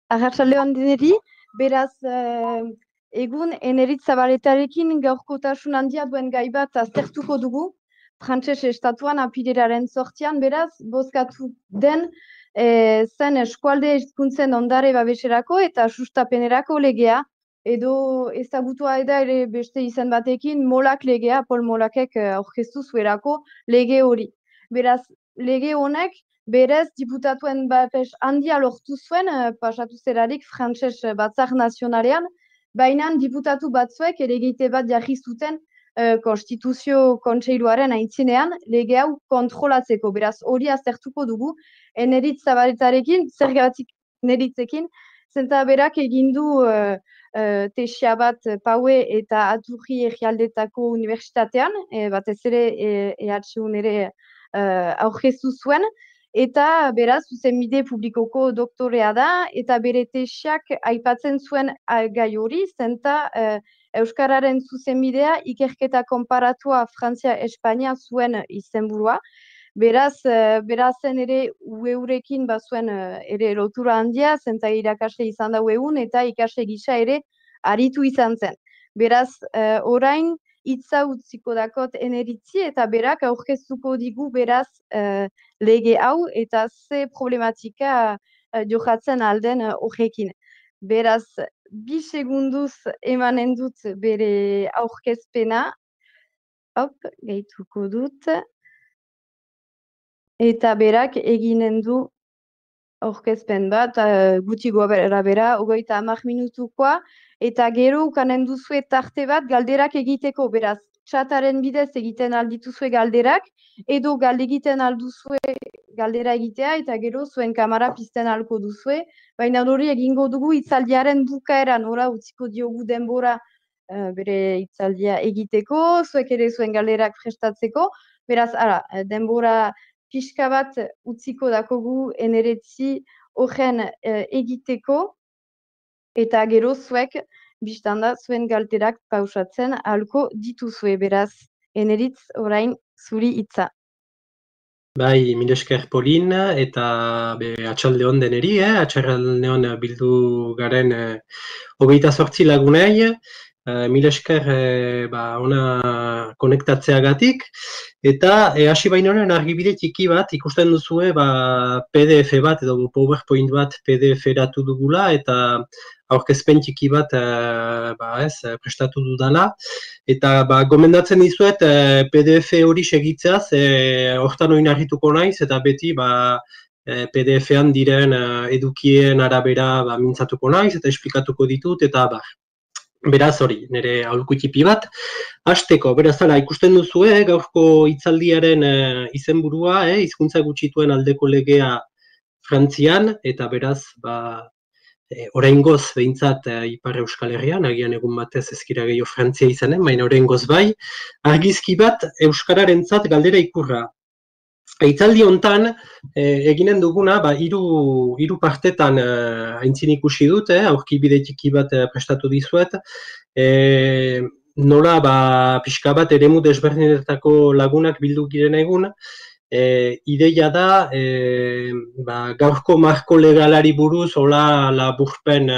Arratsaldeon deneri, beraz, egun Eneritz Zabaletarekin gaurkotasun handia duen gai bat aztertuko dugu. Frantses estatuan apirilaren 8an, beraz, bozkatu den zen eskualde hizkuntzen ondare babeserako eta sustapenerako legea, edo ezagutua da ere beste izen batekin Molak legea, Paul Molakek aurkeztu zuelako lege hori. Beraz, lege honek berez, diputatuen babes handia lortu zuen, pasatu zelarik frantses batzar nazionalean, baina diputatu batzuek elegite bat jarri zuten konstituzio kontseiluaren aintzinean lege hau kontrolatzeko. Beraz, hori aztertuko dugu, Eneritz Zabaletarekin, zergatik Eneritzekin, zenta berak egindu tesia bat Paue eta Aturri herrialdetako unibertsitatean, batez ere EHUn ere aurkeztu zuen, eta beraz, zuzenbide publikoko doktorea da, eta bere tesiak aipatzen zuen gai hori, zenta Euskararen zuzenbidea ikerketa konparatua Frantzia-Espainia zuen izenburua. Berazen ere UEurekin bazuen ere lotura handia, zenta irakasle izan da UEun, eta ikasle gisa ere aritu izan zen. Beraz, orain, hitza utziko dakot Eneritzi eta berak aurkeztuko digu beraz lege hau eta ze problematika jokatzen alden horrekin. Beraz, 2 segunduz emanen dut bere aurkezpena. Gehituko dut. Eta berak eginen du aurkezpen bat, gutxi bera, 30 minutukoa, eta gero ukanen duzue tarte bat galderak egiteko, beraz, txataren bidez egiten aldituzue galderak, edo egiten alduzue galdera egitea, eta gero zuen kamera pizten alko duzue, baina hori egingo dugu hitzaldiaren bukaeran, ora utziko diogu denbora bere hitzaldia egiteko, zuek ere zuen galderak prestatzeko, beraz, denbora pixka bat utziko dakogu Eneritzi horren egiteko, eta gero zuek biztanda zuen galderak pausatzen ahalko dituzue, beraz, Eneritz orain zuri hitza. Bai, mil esker Polin, eta atxaldeon deneri, atxaldeon bildu garen 28 lagunei, mil esker ona konektatzeagatik, eta hasi bainoren argibide txiki bat ikusten duzue PDF bat edo PowerPoint bat PDF eratu dugula, eta aurkezpen txiki bat prestatu dudala, eta gomendatzen dizuet PDF hori segitzeaz, hortan oinarrituko naiz, eta beti PDF-an diren edukien arabera mintzatuko naiz, eta esplikatuko ditut, eta beraz hori, nire aholku txipi bat. Hasteko, beraz ikusten duzue, gaurko hitzaldiaren izenburua, hizkuntza gutxituen aldeko legea Frantzian, eta beraz, oraingoz behintzat Ipar Euskal Herrian, agian egun batez ezkira gehiago Frantzia izanen, baina oraingoz bai, argizki bat euskararentzat galdera ikurra. Hitzaldi hontan eginen duguna, hiru partetan aintzin ikusi dut, aurkibide txiki bat prestatu dizuet, nola pixka bat eremu desberdinetako lagunak bildu giren egun, ideia da gaurko marko legalari buruz hola laburpen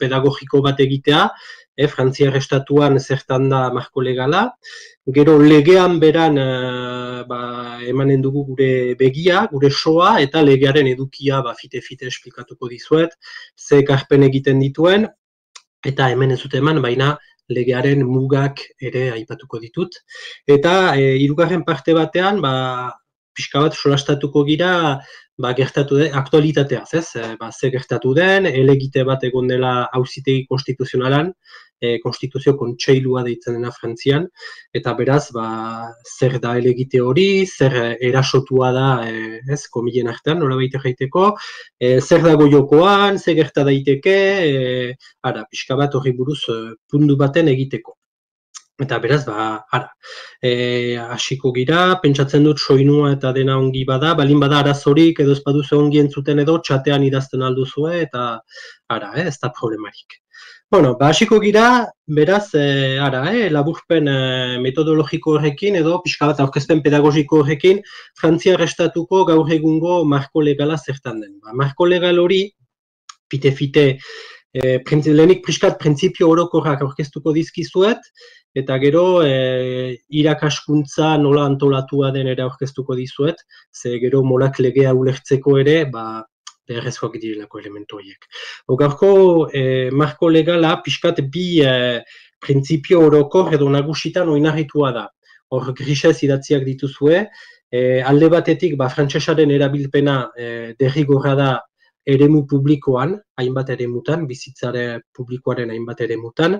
pedagogiko bat egitea, Frantziar estatuan zertan da marko legala, gero legean beran emanen dugu gure begia, gure soa, eta legearen edukia fite-fite esplikatuko dizuet, ze ekarpen egiten dituen, eta hemen ez dut eman, baina legearen mugak ere aipatuko ditut. Eta hirugarren parte batean, pixka bat solastatuko gira, gertatu den, aktualitateaz, ze gertatu den, elegite bat egon dela auzitegi konstituzionalan, konstituzio kontseilua deitzen dena Frantzian, eta beraz, zer da elegite hori, zer erasotua da, komilen artean, nolabait erraiteko, zer dago jokoan, zer gerta daiteke, pixka bat horri buruz puntu baten egiteko. Eta beraz, hasiko gira, pentsatzen dut soinua eta dena ongi bada, balin bada arazorik edo ez baduzu ongi entzuten edo, txatean idazten alduzue, eta ez da problemarik. Hasiko gira, beraz, laburpen metodologiko horrekin edo pixka bat aurkezpen pedagogiko horrekin Frantziar estatuko gaur egungo marko legala zertan den. Marko legal hori fite-fite, lehenik priskat printzipio orokorrak aurkeztuko dizkizuet, eta gero irakaskuntza nola antolatua den ere aurkeztuko dizuet, ze gero molak legea ulertzeko ere, beharrezkoak direlako elementu horiek. Gaurko marko legala pixkat bi printzipio orokor edo nagusitan oinarritua da. Hor grisez idatziak dituzue, alde batetik frantsesaren erabilpena derrigorra da eremu publikoan, hainbat eremutan, bizitzare publikoaren hainbat eremutan,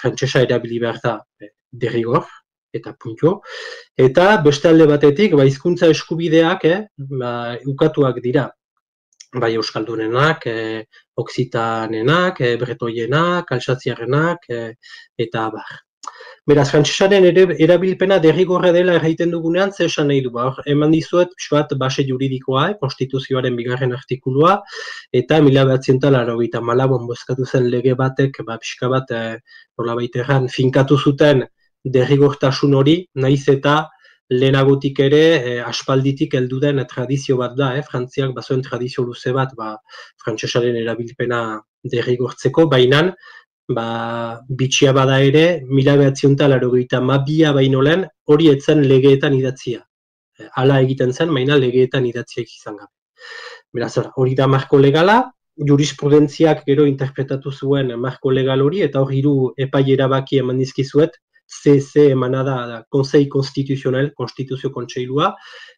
frantsesa erabili behar da derrigor, eta puntu. Eta beste alde batetik, hizkuntza eskubideak ukatuak dira. Bai euskaldunenak, oksitanenak, bretoienak, alsaziarrenak, eta abar. Beraz, frantsesaren erabilpena derrigorra dela erraiten dugunean, ze esan nahi du, eman dizuet, base juridikoa, konstituzioaren 2. artikulua, eta 1984 bozkatu zen lege batek, pixka bat, nolabait erran, finkatu zuten derrigortasun hori, nahiz eta lehenagotik ere aspalditik heldu den tradizio bat da, Frantziak bazuen tradizio luze bat frantsesaren erabilpena derrigortzeko, baina bitxia bada ere, 1982 baino lehen hori etzen legeetan idatzia. Hala egiten zen, baina legeetan idatziak izan gabe. Beraz, hori da marko legala, jurisprudentziak gero interpretatu zuen marko legal hori, eta hor 3 epai erabaki eman dizkizuet, CC emana da Konsei Konstituzional, Konstituzio Kontseilua,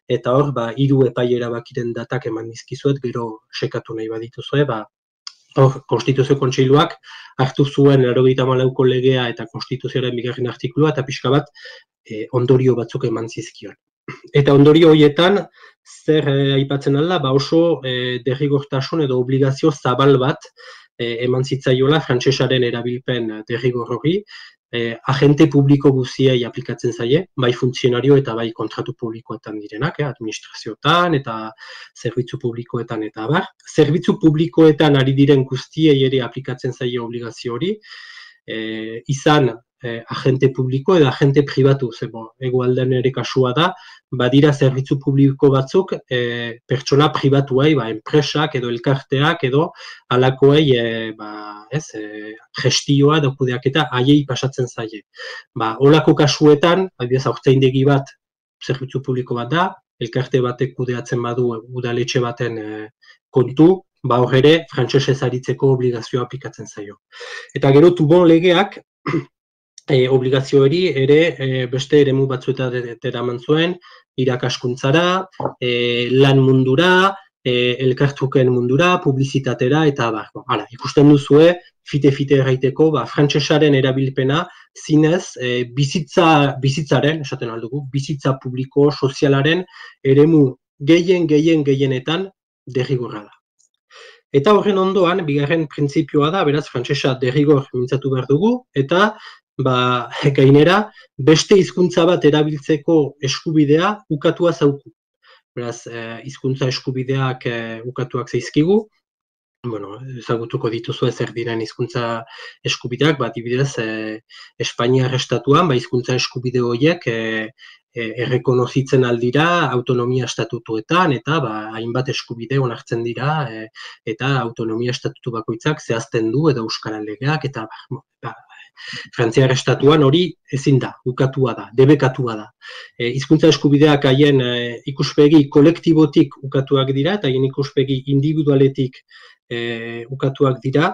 eta hor 3 epai erabakiren datak eman dizkizuet, gero sekatu nahi badituzue, hor, Konstituzio Kontseiluak hartu zuen 94ko legea eta Konstituzioaren 2. artikulua eta pixka bat ondorio batzuk eman zizkion. Eta ondorio horietan, zer aipatzen alda, oso derrigortasun edo obligazio zabal bat eman zitzaiola frantsesaren erabilpen derrigor hori, agente publiko guziei aplikatzen zaie, bai funtzionario eta bai kontratu publikoetan direnak, administrazioetan eta zerbitzu publikoetan eta abar. Zerbitzu publikoetan ari diren guztiei ere aplikatzen zaie obligazio hori, izan agente publiko edo agente pribatu, hegoaldean ere kasua da, badira zerbitzu publiko batzuk pertsona pribatuei, enpresak edo elkarteak edo halakoei gestioa edo kudeaketa haiei pasatzen zaie. Holako kasuetan, adibidez haurtzaindegi bat zerbitzu publiko bat da, elkarte batek kudeatzen badu udaletxe baten kontu, hor ere frantsesez aritzeko obligazioa aplikatzen zaio. Eta gero Toubon legeak obligazio hori ere beste eremu batzuetan eraman zuen, irakaskuntzara, lan mundura, elkartruken mundura, publizitatera, eta ikusten duzue, fite-fite erraiteko, frantsesaren erabilpena zinez bizitzaren, esaten aldugu, bizitza publiko sozialaren eremu gehienetan derrigorra da. Eta horren ondoan, 2. printzipioa da, beraz, frantsesa derrigor mintzatu behar dugu, eta gainera, beste hizkuntza bat erabiltzeko eskubidea ukatua zauku. Beraz, hizkuntza eskubideak ukatuak zaizkigu, ezagutuko dituzu zer diren hizkuntza eskubideak, adibidez, Espainiar estatuan, hizkuntza eskubide horiek errekonozitzen aldira autonomia estatutuetan, eta hainbat eskubide onartzen dira, eta autonomia estatutu bakoitzak zehazten du, edo euskara legeak, eta Frantziar estatuan hori ezin da, ukatua da, debekatua da. Hizkuntza eskubideak haien ikuspegi kolektibotik ukatuak dira, eta haien ikuspegi individualetik ukatuak dira.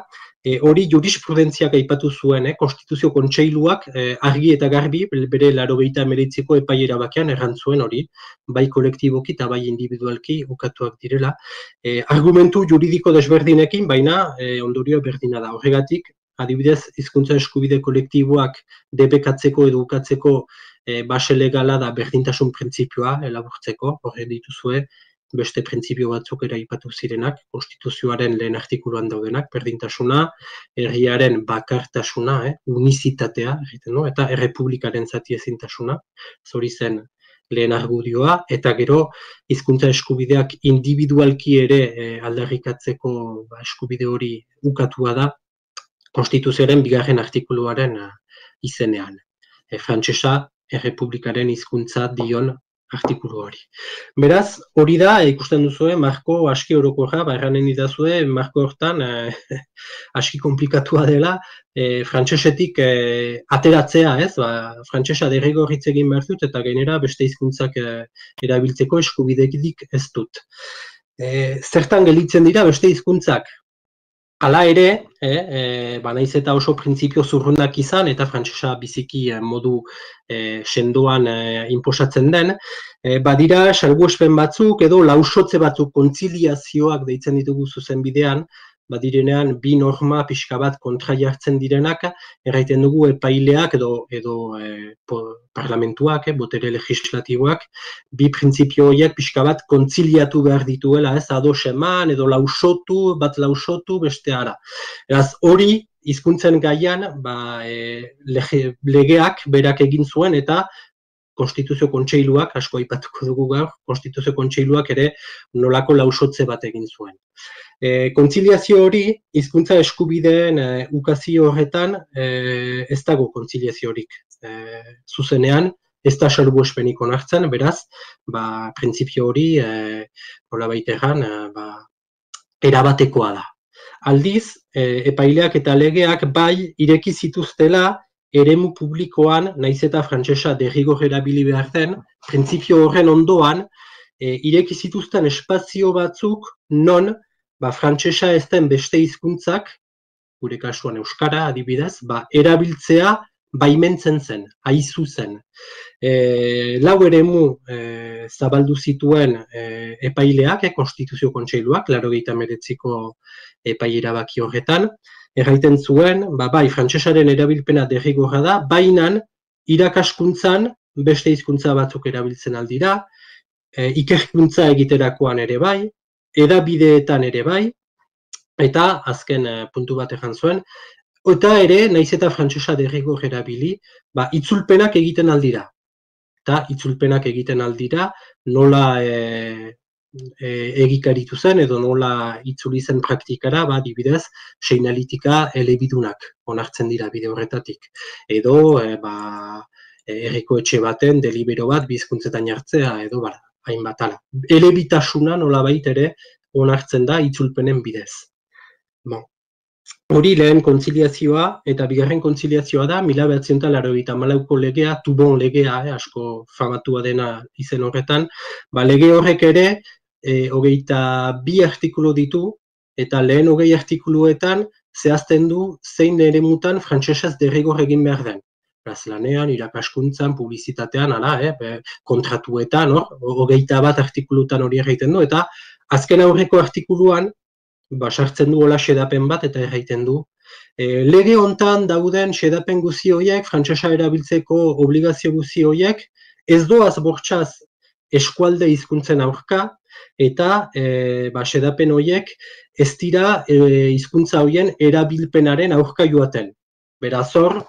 Hori jurisprudentziak aipatu zuen, Konstituzio Kontseiluak argi eta garbi, bere 89ko epai erabakian errantzuen hori, bai kolektiboki eta bai individualki ukatuak direla. Argumentu juridiko desberdinekin, baina ondorio berdina da. Horregatik, adibidez, hizkuntza eskubide kolektiboak debekatzeko edo ukatzeko base legala da berdintasun printzipioa elabortzeko, horre dituzue beste printzipio batzuk ere aipatu zirenak, Konstituzioaren 2. artikuluan daudenak, berdintasuna, herriaren bakartasuna, unizitatea, eta errepublikaren zati ezintasuna, hori zen lehen argudioa, eta gero hizkuntza eskubideak individualki ere aldarrikatzeko eskubide hori ukatua da, Konstituzioaren 2. artikuluaren izenean. Frantsesa errepublikaren hizkuntza dion artikulu hori. Beraz, hori da, ikusten duzue, marko aski orokorra, erranen idazue, marko hortan aski komplikatua dela, frantsesetik ateratzea, ez? Frantsesa derrigorritz egin behar dut, eta gainera beste hizkuntzak erabiltzeko eskubiderik ez dut. Zertan gelditzen dira beste hizkuntzak? Hala ere, naiz eta oso printzipio zurrunak izan, eta frantsesa biziki modu sendoan inposatzen den, badira salbuespen batzuk edo lausotze batzuk, kontziliazioak deitzen ditugu zuzenbidean, badirenean bi norma pixka bat kontra jartzen direnak, erraiten dugu epaileak edo parlamentuak, botere legislatiboak, bi printzipio horiek pixka bat kontziliatu behar dituela, ez ados eman edo lausotu, bat lausotu, beste ara. Eraz, hori hizkuntzen gaian legeak berak egin zuen eta Konstituzio Kontseiluak, asko aipatuko dugu gaur, Konstituzio Kontseiluak ere nolako lausotze bat egin zuen. Kontziliazio hori, hizkuntza eskubideen ukazio horretan ez dago kontziliaziorik zuzenean, ez da salbuespenik onartzen, beraz, printzipio hori nolabait erran erabatekoa da. Aldiz, epaileak eta legeak bai ireki zituztela eremu publikoan, naiz eta frantsesa derrigor erabili behar den, printzipio horren ondoan, ireki zituzten espazio batzuk non frantsesa ez den beste hizkuntzak, gure kasuan euskara adibidez, erabiltzea baimentzen zen, haizu zen. Lau eremu zabaldu zituen epaileak, Konstituzio Kontseiluak, 89ko epai erabaki horretan, erraiten zuen, bai, frantsesaren erabilpena derrigorra da, baina irakaskuntzan beste hizkuntza batzuk erabiltzen aldira, ikerkuntza egiterakoan ere bai, edabideetan ere bai, eta azken puntu bat erran zuen, eta ere, naiz eta frantsesa derrigor erabili, itzulpenak egiten aldira. Eta itzulpenak egiten aldira, nola egikaritu zen edo nola itzuli zen praktikara, adibidez, seinalitika elebidunak onartzen dira bide horretatik. Edo, herriko etxe baten delibero bat bizkuntzetan jartzea, edo hainbat ala. Elebitasuna nolabait ere onartzen da itzulpenen bidez. Hori lehen kontziliazioa eta bigarren kontziliazioa da 1984ko legea, Toubon legea, asko famatua dena izen horretan, lege horrek ere 22 artikulu ditu, eta lehen 20 artikuluetan zehazten du zein eremutan frantsesez derrigor egin behar den. Lanean, irakaskuntzan, publizitatean, kontratuetan, 21 artikulutan hori erraiten du, eta azken aurreko artikuluan, sartzen du hola xedapen bat eta erraiten du. Lege hontan dauden xedapen guzi horiek, frantsesa erabiltzeko obligazio guzi horiek, ez doaz bortxaz eskualde hizkuntzen aurka, eta xedapen horiek ez dira hizkuntza horien erabilpenaren aurka joaten. Beraz hor,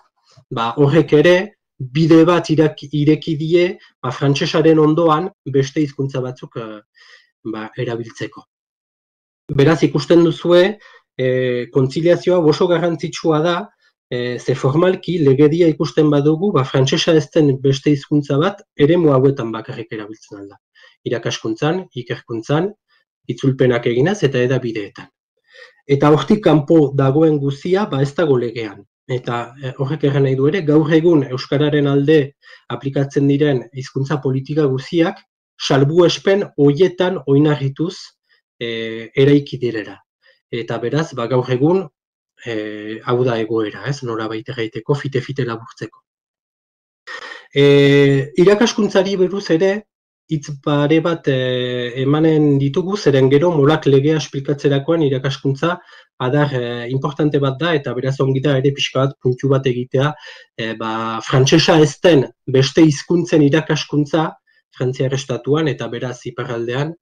horrek ere, bide bat ireki die frantsesaren ondoan beste hizkuntza batzuk erabiltzeko. Beraz, ikusten duzue, kontziliazioa oso garrantzitsua da, ze formalki legedia ikusten badugu, frantsesa ez den beste hizkuntza bat, eremu hauetan bakarrik erabiltzen alda. Irakaskuntzan, ikerkuntzan, itzulpenak eginaz eta edabideetan. Eta hortik kanpo dagoen guzia, ez dago legean. Eta horrek erran nahi du ere, gaur egun euskararen alde aplikatzen diren hizkuntza politika guziak, salbuespen horietan oinarrituz eraiki direra. Eta beraz, gaur egun, hau da egoera, norabait erraiteko, fite-fite laburtzeko. Irakaskuntzari buruz ere, hitz pare bat emanen ditugu, zeren gero molak legea esplikatzerakoan irakaskuntza adar importante bat da, eta beraz ongi da ere pixka bat puntu bat egitea, frantsesa ez den beste hizkuntzen irakaskuntza Frantziar estatuan eta beraz iparraldean,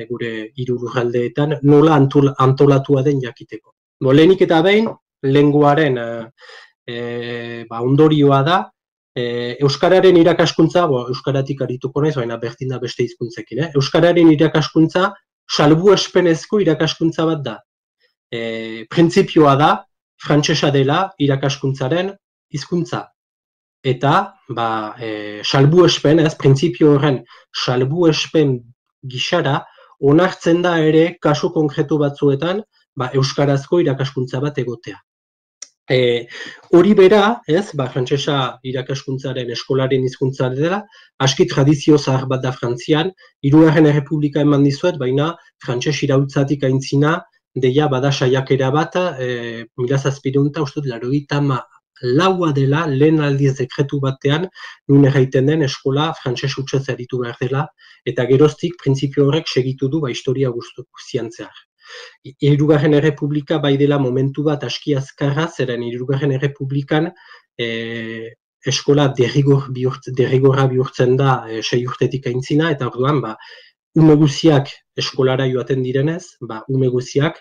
gure hiru lurraldeetan, nola antolatua den jakiteko. Lehenik eta behin, lenguaren ondorioa da, euskararen irakaskuntza, euskaratik arituko naiz, baina berdin da beste hizkuntzekin, euskararen irakaskuntza salbuespenezko irakaskuntza bat da. Printzipioa da, frantsesa dela irakaskuntzaren hizkuntza. eta salbuespen, printzipio horren salbuespen gixara, onartzen da ere kasu konkretu batzuetan euskarazko irakaskuntza bat egotea. Hori bera, frantsesa irakaskuntzaren eskolaren hizkuntza dela, aski tradizio zahar bat da Frantzian, Hirugarren Errepublika eman dizuet, baina frantses iraultzatik aintzina, deia bada saiakera bat, 1784 dela, lehen aldiz dekretu batean, nun erraiten den eskola frantses hutsez aritu behar dela, eta geroztik printzipio horrek segitu du historia guztian zehar. Hirugarren Errepublika bai dela momentu bat aski azkarra, zeren Hirugarren Errepublikan eskola derrigorra bihurtzen da 6 urtetik aintzina, eta orduan ume guziak eskolara joaten direnez, ume guziak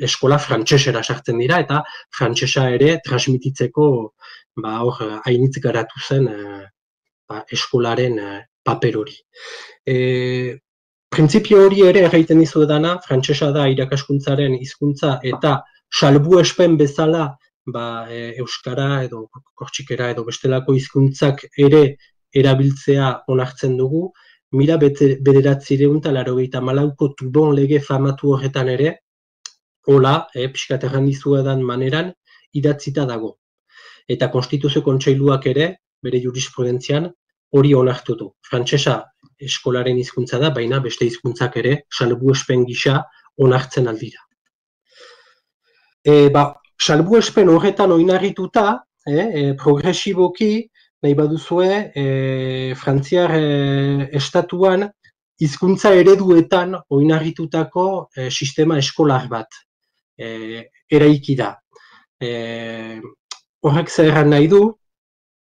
eskola frantsesera sartzen dira, eta frantsesa ere transmititzeko hainitz garatu zen eskolaren paper hori. Printzipio hori ere erraiten dizuedana, frantsesa da irakaskuntzaren hizkuntza eta salbuespen bezala euskara edo kortxikera edo bestelako hizkuntzak ere erabiltzea onartzen dugu, 1984ko Toubon lege famatu horretan ere, hola, pixkat erran dizuedan maneran, idatzita dago. Eta Konstituzio Kontseiluak ere, bere jurisprudentzian, hori onartu du. Frantsesa eskolaren hizkuntza da, baina beste hizkuntzak ere salbuespen gisa onartzen aldira. Salbuespen horretan oinarrituta, progresiboki, nahi baduzue, Frantziar estatuan hizkuntza ereduetan oinarritutako sistema eskolar bat eraiki da. Horrek zer nahi du,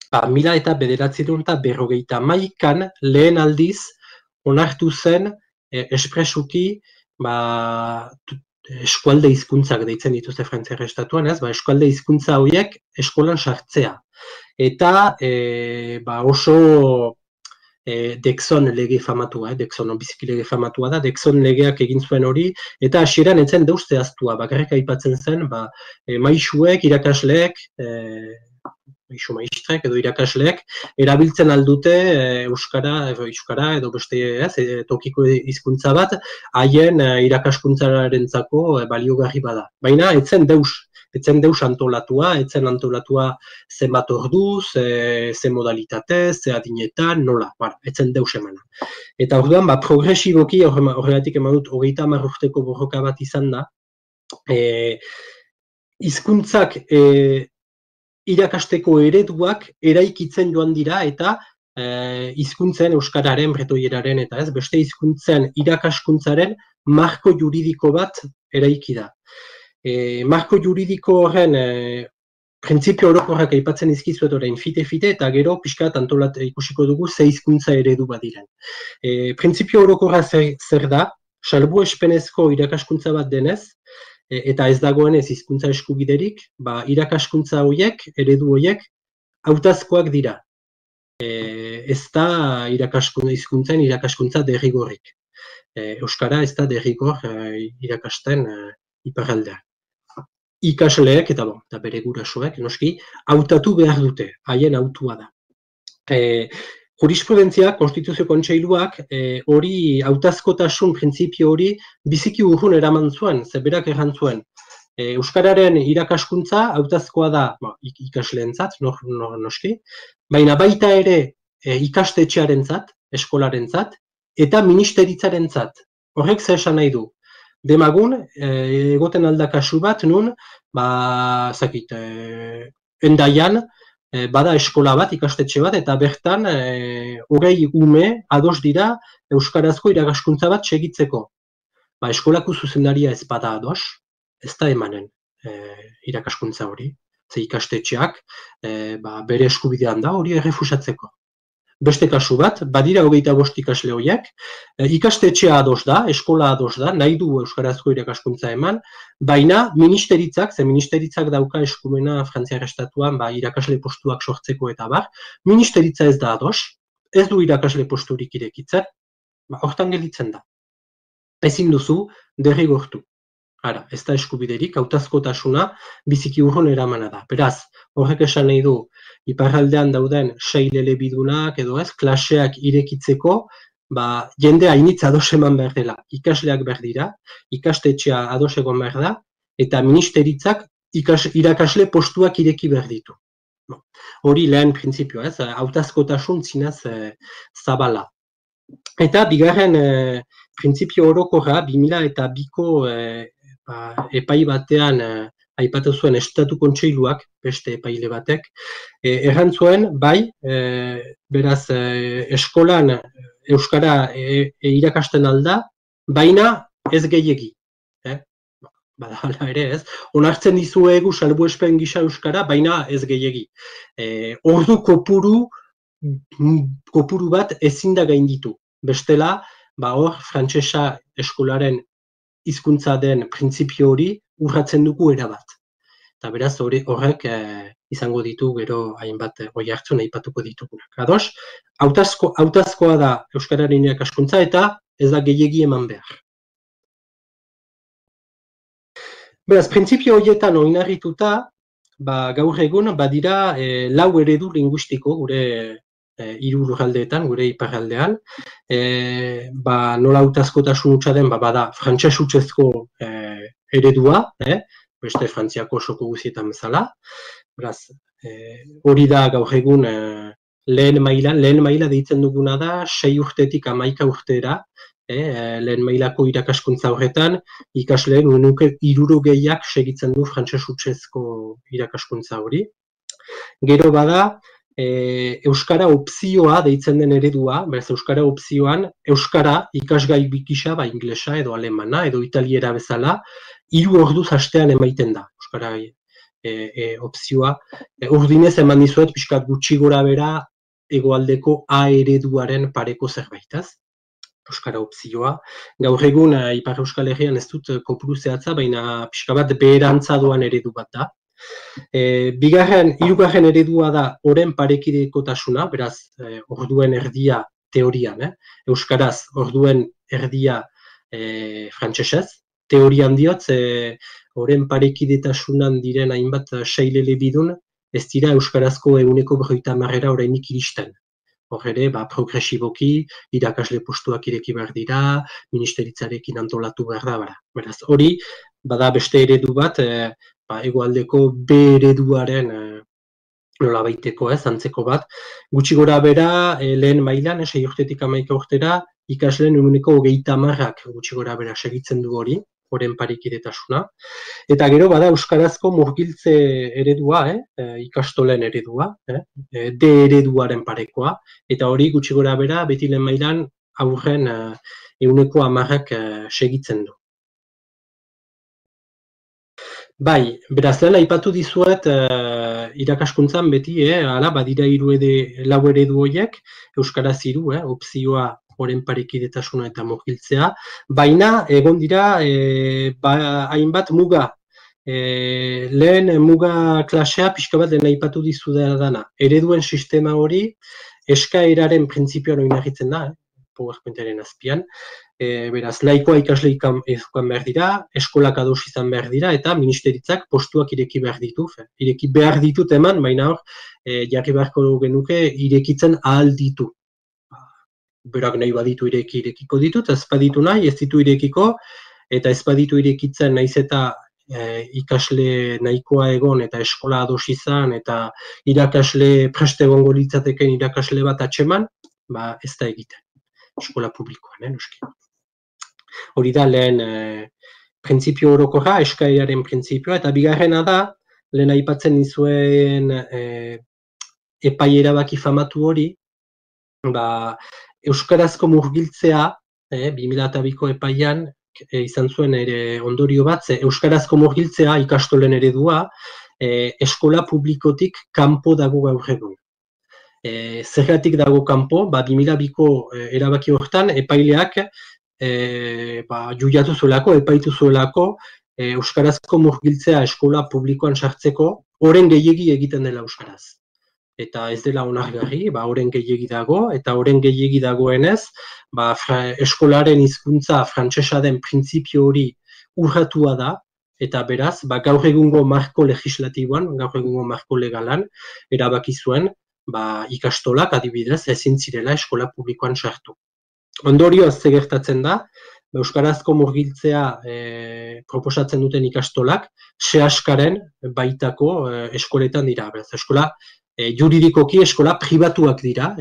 1951an lehen aldiz onartu zen espresuki eskualde hizkuntzak deitzen dituzte Frantziar estatuan, eskualde hizkuntza horiek eskolan sartzea. Eta oso Dexon lege famatua, Dexon biziki lege famatua da, Dexon legeak egin zuen hori, eta hasieran etzen deus zehaztua, bakarrik aipatzen zen, maisuek, irakasleek, maistrek edo irakasleek, erabiltzen aldute euskara edo beste tokiko hizkuntza bat, haien irakaskuntzarentzako baliogarri bada. Baina etzen deus antolatua, etzen antolatua zenbat orduz, ze modalitatez, ze adinetan, nola, etzen deus emana. Eta orduan, progresiboki, horregatik eman dut, 30 urteko borroka bat izan da, hizkuntzak irakasteko ereduak eraikitzen joan dira eta hizkuntzen euskararen, bretoieraren eta beste hizkuntzen irakaskuntzaren marko juridiko bat eraiki da. Marko juridiko horren printzipio orokorrak aipatzen izkizuet orain fite-fite eta gero pixkat antolat ikusiko dugu ze hizkuntza eredu badiren. Printzipio orokorra zer da, salbuespenezko irakaskuntza bat denez, eta ez dagoenez hizkuntza eskubiderik, irakaskuntza horiek, eredu horiek, hautazkoak dira. Ez da hizkuntzen irakaskuntza derrigorrik. Euskara ez da derrigor irakasten iparraldean. Ikasleek eta bere gurasoek, noski, hautatu behar dute, haien hautua da. Jurisprudentzia, Konstituzio Kontseiluak, hori hautazkotasun printzipio hori biziki urrun eraman zuen, zeberak erran zuen. Euskararen irakaskuntza hautazkoa da ikasleentzat, noski, baina baita ere ikastetxearentzat, eskolarentzat, eta ministeritzarentzat. Horrek zer esan nahi du. Demagun, egoten aldakasu bat, nun, Hendaian, bada eskola bat, ikastetxe bat, eta bertan, hogei ume ados dira euskarazko irakaskuntza bat segitzeko. Eskolako zuzendaria ez bada ados, ez da emanen irakaskuntza hori. Ze ikastetxeak bere eskubidean da hori errefusatzeko. Beste kasu bat, badira 25 ikasle horiek, ikastetxea ados da, eskola ados da, nahi du euskarazko irakaskuntza eman, baina ministeritzak, ze ministeritzak dauka eskumena Frantziar estatuan irakasle postuak sortzeko eta ministeritza ez da ados, ez du irakasle posturik irekitzen, hortan gelditzen da. Ezin duzu derrigortu. Ez da eskubiderik, hautazkotasuna biziki urrun eramana da. Beraz, Horrek esan nahi du, iparraldean dauden 6 elebidunak edo ez, klaseak irekitzeko, jende hainitz ados eman behar dela. Ikasleak behar dira, ikastetxea ados egon behar da, eta ministeritzak irakasle postuak ireki behar ditu. Hori lehen printzipioa, ez, hautazkotasun zinez zabala. Eta bigarren printzipio orokorra, 2002ko epai batean aipatu zuen Estatu Kontseiluak, beste epaile batek, errantzuen, bai, beraz, eskolan euskara irakasten alda, baina ez gehiegi. Hala ere ez, onartzen dizuegu salbuespen gisa euskara, baina ez gehiegi. Ordu kopuru bat ezin da gainditu. Bestela, hor, frantsesa eskolaren hizkuntza den printzipio hori urratzen dugu erabat. Eta beraz, horrek izango ditu gero hainbat oi hartzun aipatuko ditugunak. Ados, hautazkoa da euskararen irakaskuntza eta ez da gehiegi eman behar. Beraz, printzipio horietan oinarrituta, gaur egun badira 4 eredu linguistiko gure 3 lurraldeetan, gure iparraldean. Nola hautazkotasun hutsa den, bada frantses hutsezko eredua, beste Frantziako osoko guztietan bezala. Beraz, hori da gaur egun lehen maila deitzen duguna da 6 urtetik 11 urtera, lehen mailako irakaskuntza horretan, ikasleen 60ak segitzen du frantses hutsezko irakaskuntza hori. Gero bada, euskara opzioa deitzen den eredua, beraz euskara opzioan, euskara ikasgai gisa, inglesa edo alemana edo italiera bezala, 3 orduz astean emaiten da, euskara opzioa. Urdinez eman dizuet, pixkat gutxi gora bera, hegoaldeko A ereduaren pareko zerbait, euskara opzioa. Gaur egun, Ipar Euskal Herrian ez dut kopuru zehatza, baina pixka bat beherantza doan eredu bat da. Hirugarren eredua da oren parekidekotasuna, beraz, orduen erdia teorian, euskaraz orduen erdia frantsesez. Teorian diot, oren parekidetasunan diren hainbat 6 elebidun, ez dira euskarazko 150%ra orainik iristen. Hor ere, progresiboki, irakasle postuak ireki behar dira, ministeritzarekin antolatu behar da. Beraz, hori, bada beste eredu bat, hegoaldeko B ereduaren nolabaiteko, antzeko bat. Gutxi gora bera, lehen mailan, 6 urtetik 11 urtera, ikasleen 30%ak gutxi gora bera segitzen du hori, oren parekidetasuna. Eta gero bada euskarazko murgiltze eredua, ikastolen eredua, D ereduaren parekoa, eta hori gutxi gora bera beti lehen mailan aurren 10%ak segitzen du. Bai, beraz lehen aipatu dizuet irakaskuntzan beti, badira 4 eredu horiek, euskaraz 3, opzioa, oren parekidetasuna eta murgiltzea, baina egon dira hainbat muga. Lehen muga klasea pixka bat lehen aipatu dizu dana. Ereduen sistema hori eskaeraren printzipioan oinarritzen da, PowerPointaren azpian. Beraz, nahikoa ikasle izan behar dira, eskolak ados izan behar dira, eta ministeritzak postuak ireki behar ditu. Ireki behar ditut eman, baina hor, jarri beharko genuke irekitzen ahal ditu. Berak nahi baditu irekiko ditut, ez baditu nahi, ez ditu irekiko, eta ez baditu irekitzen nahiz eta ikasle nahikoa egon eta eskola ados izan, eta irakasle preste egongo litzateken irakasle bat atxeman, ez da egiten, eskola publikoan, noski. Hori da lehen printzipio orokorra, eskaeraren printzipioa, eta bigarrena da, lehen aipatzen nizuen epai erabaki famatu hori, euskarazko murgiltzea, 2002ko epaian, izan zuen ere ondorio bat, euskarazko murgiltzea ikastolen eredua, eskola publikotik kanpo dago gaur egun. Zergatik dago kanpo, 2002ko erabaki horretan, epaileak juiatu zuelako, epaitu zuelako, euskarazko murgiltzea eskola publikoan sartzeko, oren gehiegi egiten dela euskaraz. Eta ez dela onargarri, oren gehiegi dago, eta oren gehiegi dagoenez, eskolaren hizkuntza frantsesa den printzipio hori urratua da, eta beraz, gaur egungo marko legislatiboan, gaur egungo marko legalan, erabaki zuen ikastolak adibidez ezin zirela eskola publikoan sartu. Ondorioz ze gertatzen da, euskarazko murgiltzea proposatzen duten ikastolak, sehaskaren baitako eskoletan dira. Beraz, eskola juridikoki eskola pribatuak dira,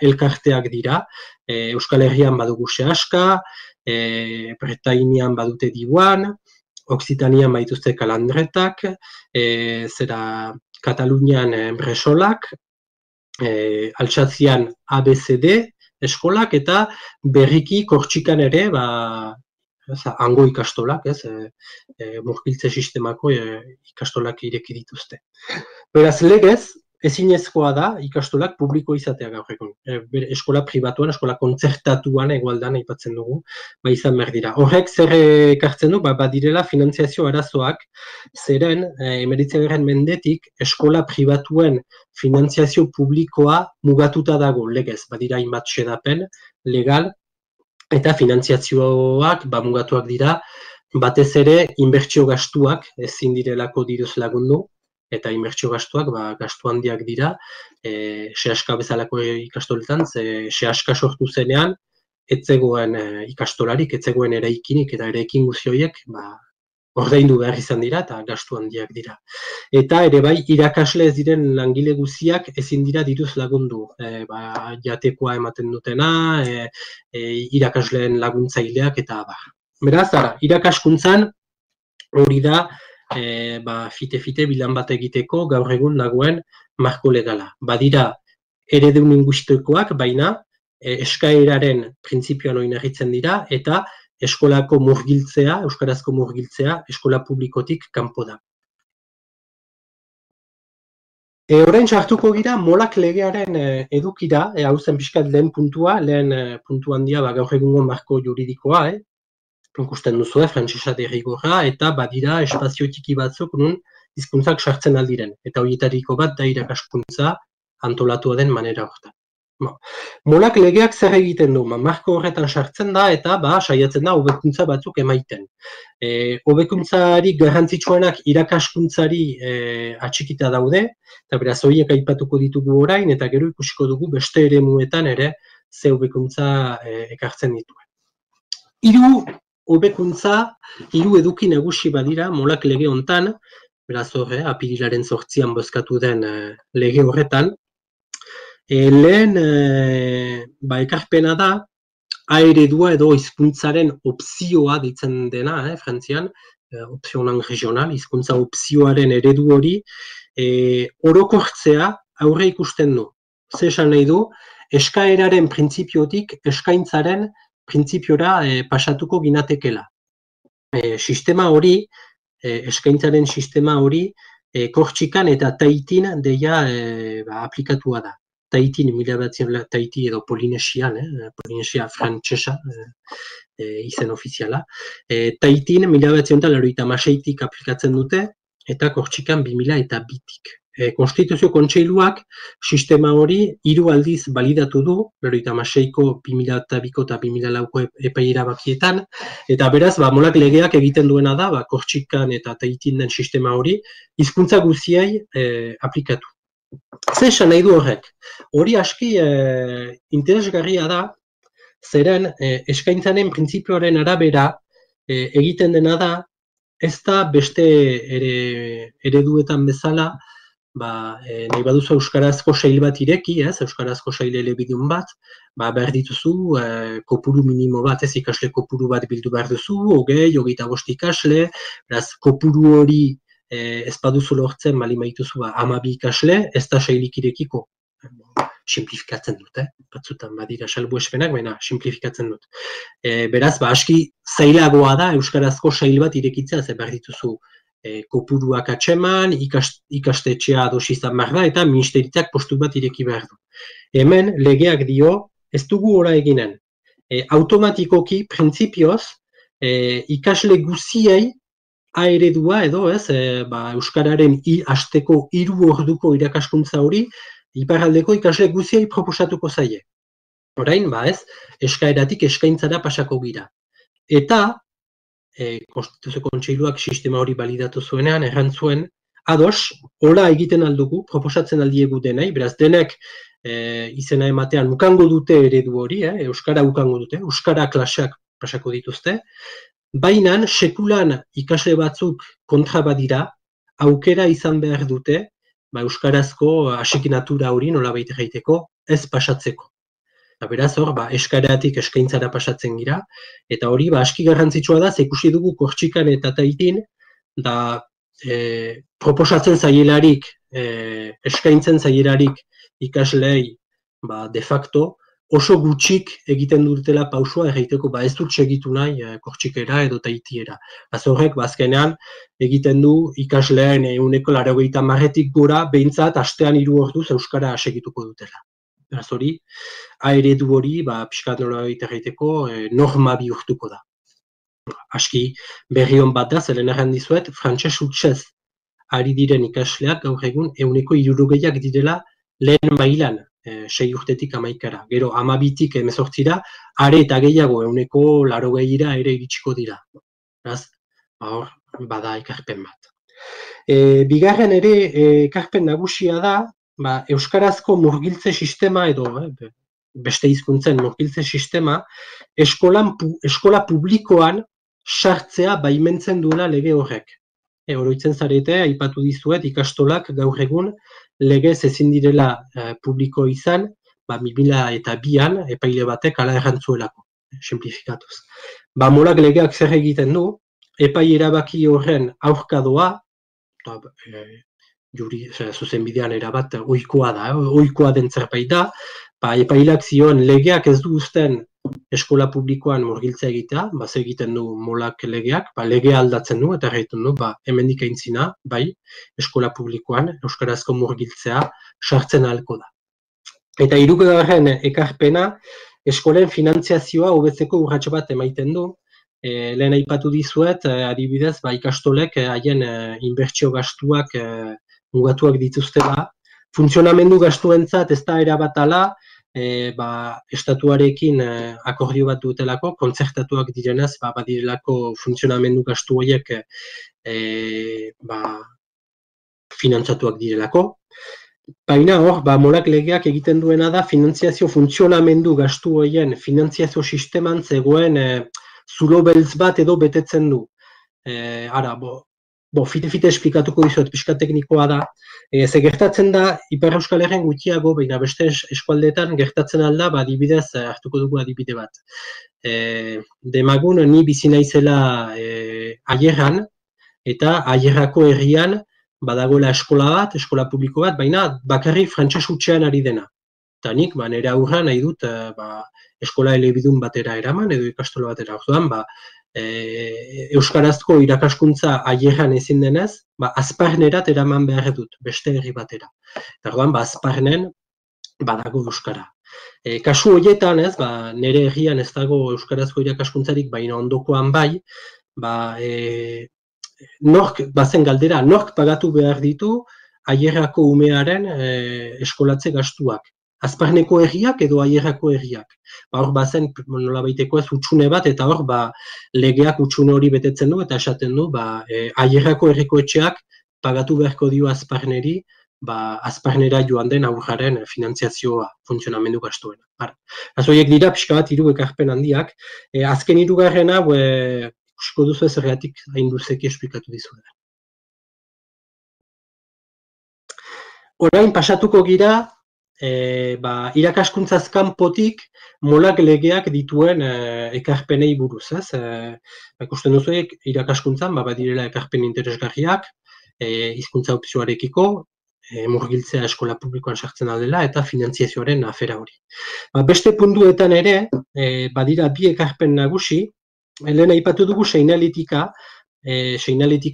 elkarteak dira, Euskal Herrian badugu sehaska, Bretainian badute dibuan, Oksitanian baituzte kalandretak, Katalunian bresolak, Altsatzian ABCD eskolak eta berriki Kortxikan ere hango ikastolak, murgiltze sistemako ikastolak ireki dituzte. Beraz, legez, ezinezkoa da ikastolak publiko izatea gaur egun. Eskola pribatuan, eskola kontzertatuan egualdan aipatzen dugu, izan behar dira. Horrek zer ekartzen du, badirela finantziazio arazoak, zeren 19. mendetik eskola pribatuen finantziazio publikoa mugatuta dago legez, badira hainbat xedapen legal, eta finantziazioak mugatuak dira, batez ere inbertsio gastuak ezin direlako diruz lagundu, eta inbertsio gastuak gastu handiak dira, sehaska bezalako ikastoletan, sehaska sortu zenean, etzegoen ikastolarik, etzegoen eraikinik, eta eraikin guzioiek ordaindu behar izan dira, eta gastu handiak dira. Eta ere bai, irakasle ez diren langile guziak ezin dira diruz lagundu. Jatekoa ematen dutena, irakasleen laguntzaileak, eta abar. Beraz, irakaskuntzan hori da, fite-fite bilan bat egiteko gaur egun dagoen marko legala. Badira eredu linguistikoak, baina eskaeraren printzipioan oinarritzen dira eta eskolako murgiltzea, euskarazko murgiltzea, eskola publikotik kanpo da. Orain sartuko gira molak legearen edukira, hau zen pixkat lehen puntua, lehen puntu handia gaur egungo marko juridikoa, ikusten duzu, frantsesa derrigorra, eta badira espazio txiki batzuk nun hizkuntzak sartzen aldiren. Eta horietariko bat da irakaskuntza antolatua den manera horretan. Molak legeak zer egiten du, marko horretan sartzen da eta saiatzen da hobekuntza batzuk emaiten. Hobekuntzarik garrantzitsuenak irakaskuntzari atxikita daude, eta beraz horiek aipatuko ditugu orain, eta gero ikusiko dugu beste eremuetan ere ze hobekuntza ekartzen dituen. Hiru eduki nagusi badira molak lege hontan, beraz horre, apirilaren 8an bozkatu den lege horretan. Lehen ekarpena da, A-eredua edo hizkuntzaren opzioa ditzen dena, Frantzian, opzionan regional, hizkuntza opzioaren eredu hori, orokortzea aurre ikusten du. Zer esan nahi du, eskaeraren printzipiotik eskaintzaren printzipiora pasatuko ginatekela. Sistema hori, eskaintzaren sistema hori, Kortxikan eta Taitin deia aplikatua da. Taitin, Taiti edo Polinesian, Polinesia frantsesa izen ofiziala. Taitin, 1986tik aplikatzen dute, eta Kortxikan 2002tik. Konstituzio Kontseiluak sistema hori 3 aldiz balidatu du, 1986ko, 2002ko eta 2004ko epailera bakietan, eta beraz, molak legeak egiten duena da, Kortxikan eta Taitin den sistema hori, hizkuntza guziei aplikatu. Zer esan nahi du horrek? Hori aski interesgarria da, zeren eskaintzaren printzipioaren arabera egiten dena da, ez da beste ereduetan bezala, nahi baduzu euskarazko sail bat ireki, euskarazko sail elebidun bat, behar dituzu kopuru minimo bat, ikasle kopuru bat bildu behar duzu, 20-25 ikasle, beraz kopuru hori ez baduzu lortzen, bali maituzu 12 ikasle, ez da sailik irekiko. Simplifikatzen dut, batzutan badira salbuespenak, baina simplifikatzen dut. Beraz, aski zailagoa da euskarazko sail bat irekitzea, ze behar dituzu kopuruak atxeman, ikastetxea dosizan behar da, eta ministeritzak postu bat ireki behar du. Hemen, legeak dio, ez dugu ora eginen. Automatikoki, printzipioz, ikasle guziei A-eredua edo, euskararen hasteko 3 orduko irakaskuntza hori, iparraldeko ikasle guziei proposatuko zaie. Orain, eskaeratik eskaintzara pasako gira. Eta, Konstituzio Kontseiluak sistema hori balidatu zuenean, errantzuen, ados, hola egiten aldugu, proposatzen aldiegu denei, beraz denek izena ematean ukango dute eredu hori, Euskara ukango dute, Euskara klaseak pasako dituzte, baina sekulan ikasle batzuk kontra badira, aukera izan behar dute, Euskarazko asignatura hori nolabait egiteko, ez pasatzeko. Beraz hor, eskaratik eskaintzara pasatzen gira, eta hori aski garrantzitsua da, ikusi dugu Kortxikan eta Tahitian, da proposatzen zaielarik, eskaintzen zaielarik ikasleei de facto, oso gutxik egiten dutela pausua egiteko, ez dut segitu nahi Kortxikera edo Tahitiera. Horrek, azkenean, egiten du ikasleen 90% gora, behintzat, astean 3 orduz Euskara segituko dutela. Beraz hori, eredu hori, pixkat nolabait egiteko, norma bihurtuko da. Aski berri on bat da, zelen erran dizuet, frantses hutsez ari diren ikasleak gaur egun 60% direla lehen mailan, 6 urtetik 11-ra. Gero 12-tik 18-ra, are eta gehiago 80-ra ere iritsiko dira. Beraz, hor, bada ekarpen bat. Bigarren ere ekarpen nagusia da, Euskarazko murgiltze sistema edo beste hizkuntzen murgiltze sistema eskola publikoan sartzea baimentzen duela lege horrek. Oroitzen zarete, aipatu dizuet, ikastolak gaur egun legez ezin direla publiko izan, 2002an epaile batek ala errantzuelako, simplifikatuz. Molak legeak zer egiten du, epai erabaki horren aurkadoa, zuzenbidean erabat ohikoa da, ohikoa den zerbait da, epailak zioen legeak ez du uzten eskola publikoan murgiltzea egitea, egiten du molak legeak, legea aldatzen du, eta egiten du, hemendik aintzina, eskola publikoan euskarazko murgiltzea sartzen ahalko da. Eta hirugarren ekarpena, eskolen finantziazioa hobetzeko urrats bat emaiten du, lehen aipatu dizuet, adibidez, ikastolek haien inbertsio gastuak mugatuak dituztela, funtzionamendu gastuentzat ez da erabat ala, estatuarekin akordio bat dutelako, kontzertatuak direnez, badirelako funtzionamendu gastu horiek finantzatuak direlako. Baina hor, molak legeak egiten duena da, finantziazio funtzionamendu gastu horien finantziazio sisteman zegoen zulo beltz bat edo betetzen du. Fite-fite esplikatuko dizuet, pixka teknikoa da. Ze gertatzen da, Ipar Euskal Herrian gutxiago, baina beste eskualdeetan gertatzen alda, adibidez, hartuko dugu adibide bat. Demagun, ni bizi naizela Aierran, eta Aierrako herrian badagoela eskola bat, eskola publiko bat, baina bakarrik frantses hutsean ari dena. Eta nik, nire aurra nahi dut eskola elebidun batera eraman, edo ikastola batera. Orduan, euskarazko irakaskuntza Aierran ezin denez, Azparnerat eraman behar dut, beste herri batera. Eta orduan, Azparnen badago euskara. Kasu horietan, nire herrian ez dago euskarazko irakaskuntzarik, baina ondokoan nork, bazen galdera, nork pagatu behar ditu Aierrako umearen eskolatze gastuak. Azparneko herriak edo Aierrako herriak. Hor bazen nolabaiteko ez hutsune bat, eta hor legeak hutsune hori betetzen du, eta esaten du Aierrako herriko etxeak pagatu beharko dio Azparneri, Azparnera joan den aurraren finantziazioa, funtzionamendu gastuena. Horiek dira pixka bat 3 ekarpen handiak. Azken 3garrena, ikusiko duzu zergatik hain luzeki esplikatu dizuela. Orain pasatuko gira, irakaskuntzaz kanpotik molak legeak dituen ekarpenei buruz. Ikusten duzu irakaskuntzan badirela ekarpen interesgarriak, hizkuntza opzioarekiko, murgiltzea eskola publikoan sartzen dela eta finantziazioaren afera hori. Beste puntuetan ere, badira 2 ekarpen nagusi, lehen aipatu dugu seinaletika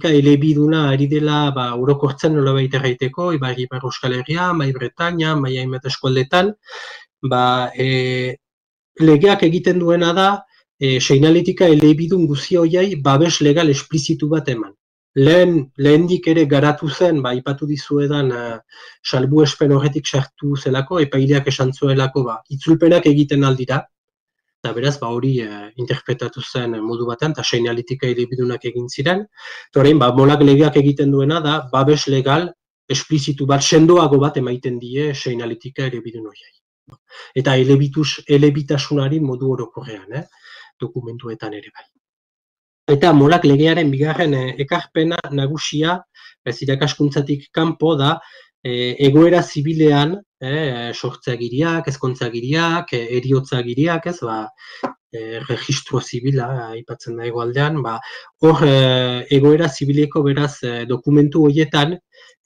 elebiduna ari dela orokortzen nolabait erraiteko, Ipar Euskal Herrian, Bretaña, hainbat eskualdetan, legeak egiten duena da, seinaletika elebidun guzi horiei babes legal esplizitu bat eman. Lehendik ere garatu zen, aipatu dizuedan salbuespen horretik sartu zelako, epaileak esan zuelako, itzulpenak egiten aldira, eta beraz, hori interpretatu zen modu batean, eta seinalitika elebidunak egin ziren. Eta orain, molak legeak egiten duena da, babes legal esplizitu bat, sendoago bat emaiten die seinalitika elebidun horiei. Eta elebitasunari modu orokorrean, dokumentuetan ere bai. Eta molak legearen bigarren ekarpena nagusia, ez irakaskuntzatik kanpo da, egoera zibilean, sortzeagiriak, ezkontzagiriak, eriotzagiriak, ez, registro zibila, aipatzen da hegoaldean, hor egoera zibileko beraz dokumentu horietan,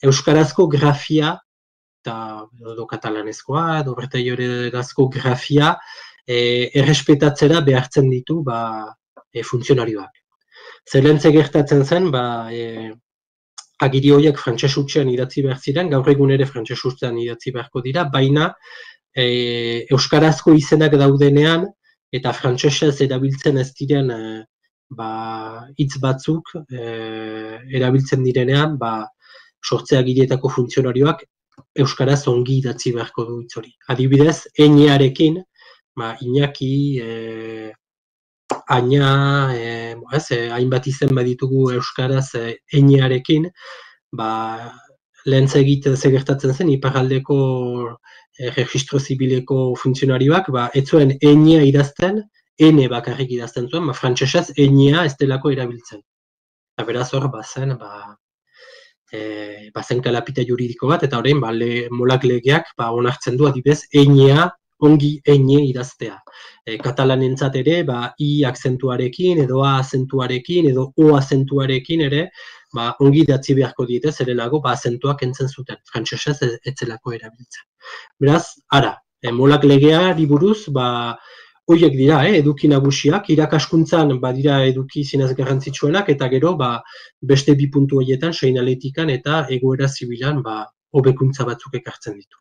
euskarazko grafia, edo katalanezkoa, edo bertaiorerazko grafia, errespetatzera behartzen ditu funtzionarioak. Zelentze gertatzen zen, agiri horiek frantses hutsean idatzi behar ziren, gaur egun ere frantses hutsean idatzi beharko dira, baina euskarazko izenak daudenean eta frantsesez erabiltzen ez diren hitz batzuk erabiltzen direnean, sortzeagirietako funtzionarioak euskaraz ongi idatzi beharko du hitz hori. Adibidez, eñearekin, Iñaki, Aina, hainbat izen baditugu euskaraz eñearekin, lehen gertatzen zen, iparraldeko registro zibileko funtzionarioak, ez zuen eñea idazten, ene bakarrik idazten zuen, frantsesez eñea ez delako erabiltzen. Eta beraz hor, bazen kalapita juridiko bat, eta orain, molak legeak onartzen du adibidez, eñea, ongi eñe idaztea. Katalanentzat ere, i akzentuarekin, edo a azentuarekin, edo o azentuarekin ere, ongi idatzi beharko diete, zerenago, azentuak entzen zuten, frantsesez ez zelako erabiltzen. Beraz, molak legeari buruz, horiek dira, eduki nagusiak, irakaskuntzan badira eduki zinez garrantzitsuenak, eta gero, beste bi puntu horietan, seinaletikan eta egoera zibilan, hobekuntza batzuk ekartzen ditu.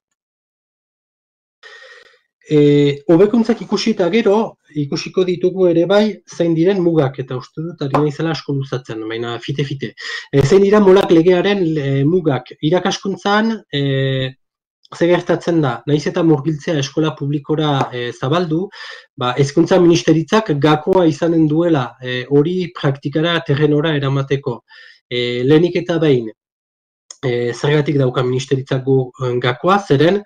Hobekuntzak ikusi eta gero, ikusiko ditugu ere bai, zein diren mugak, eta uste dut ari naizela asko luzatzen, baina fite-fite. Zein dira molak legearen mugak. Irakaskuntzan, ze gertatzen da, nahiz eta murgiltzea eskola publikora zabaldu, hezkuntza ministeritzak gakoa izanen duela hori praktikara terrenora eramateko. Lehenik eta behin, zergatik dauka ministeritzak gakoa, zeren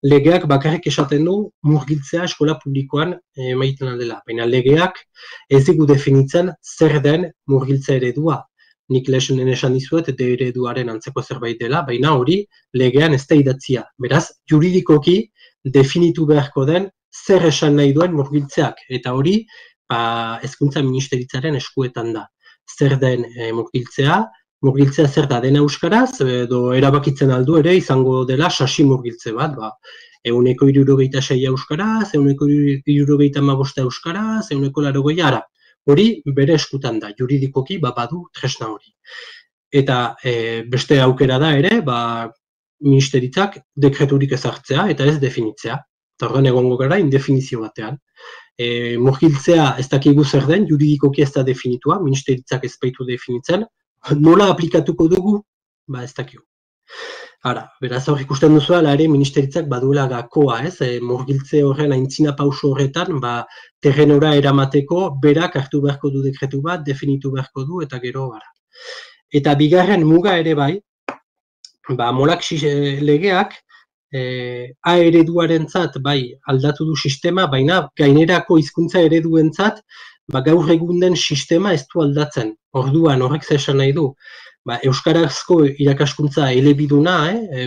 legeak bakarrik esaten du murgiltzea eskola publikoan emaiten aldela. Baina legeak ez digu definitzen zer den murgiltza eredua. Nik lehenen esan dizuet ereduaren antzeko zerbait dela, baina hori legean ez da idatzia. Beraz, juridikoki definitu beharko den zer esan nahi duen murgiltzeak. Eta hori, hezkuntza ministeritzaren eskuetan da. Zer den murgiltzea, murgiltzea zer da dena euskaraz, edo erabakitzen aldu ere izango dela sasi murgiltze bat, 166 euskaraz, 175 euskaraz, 180 ara. Hori bere eskutan da, juridikoki badu tresna hori. Eta beste aukera da ere, ministeritzak dekreturik ezartzea eta ez definitzea. Eta horren egongo gara indefinizio batean. Murgiltzea ez dakigu zer den, juridikoki ez da definitua, ministeritzak ez baitu definitzen. Nola aplikatuko dugu? Ez dakigu. Beraz hor ikusten duzuela ere ministeritzak baduela gakoa, murgiltze horren aintzina pauso horretan, terrenora eramateko, berak hartu beharko du dekretu bat, definitu beharko du, eta gero gara. Eta bigarren muga ere bai, molak legeak, A ereduarentzat bai aldatu du sistema, baina gainerako hizkuntza ereduentzat, gaur egun den sistema ez du aldatzen. Orduan horrek zesan nahi du, euskarazko irakaskuntza elebiduna,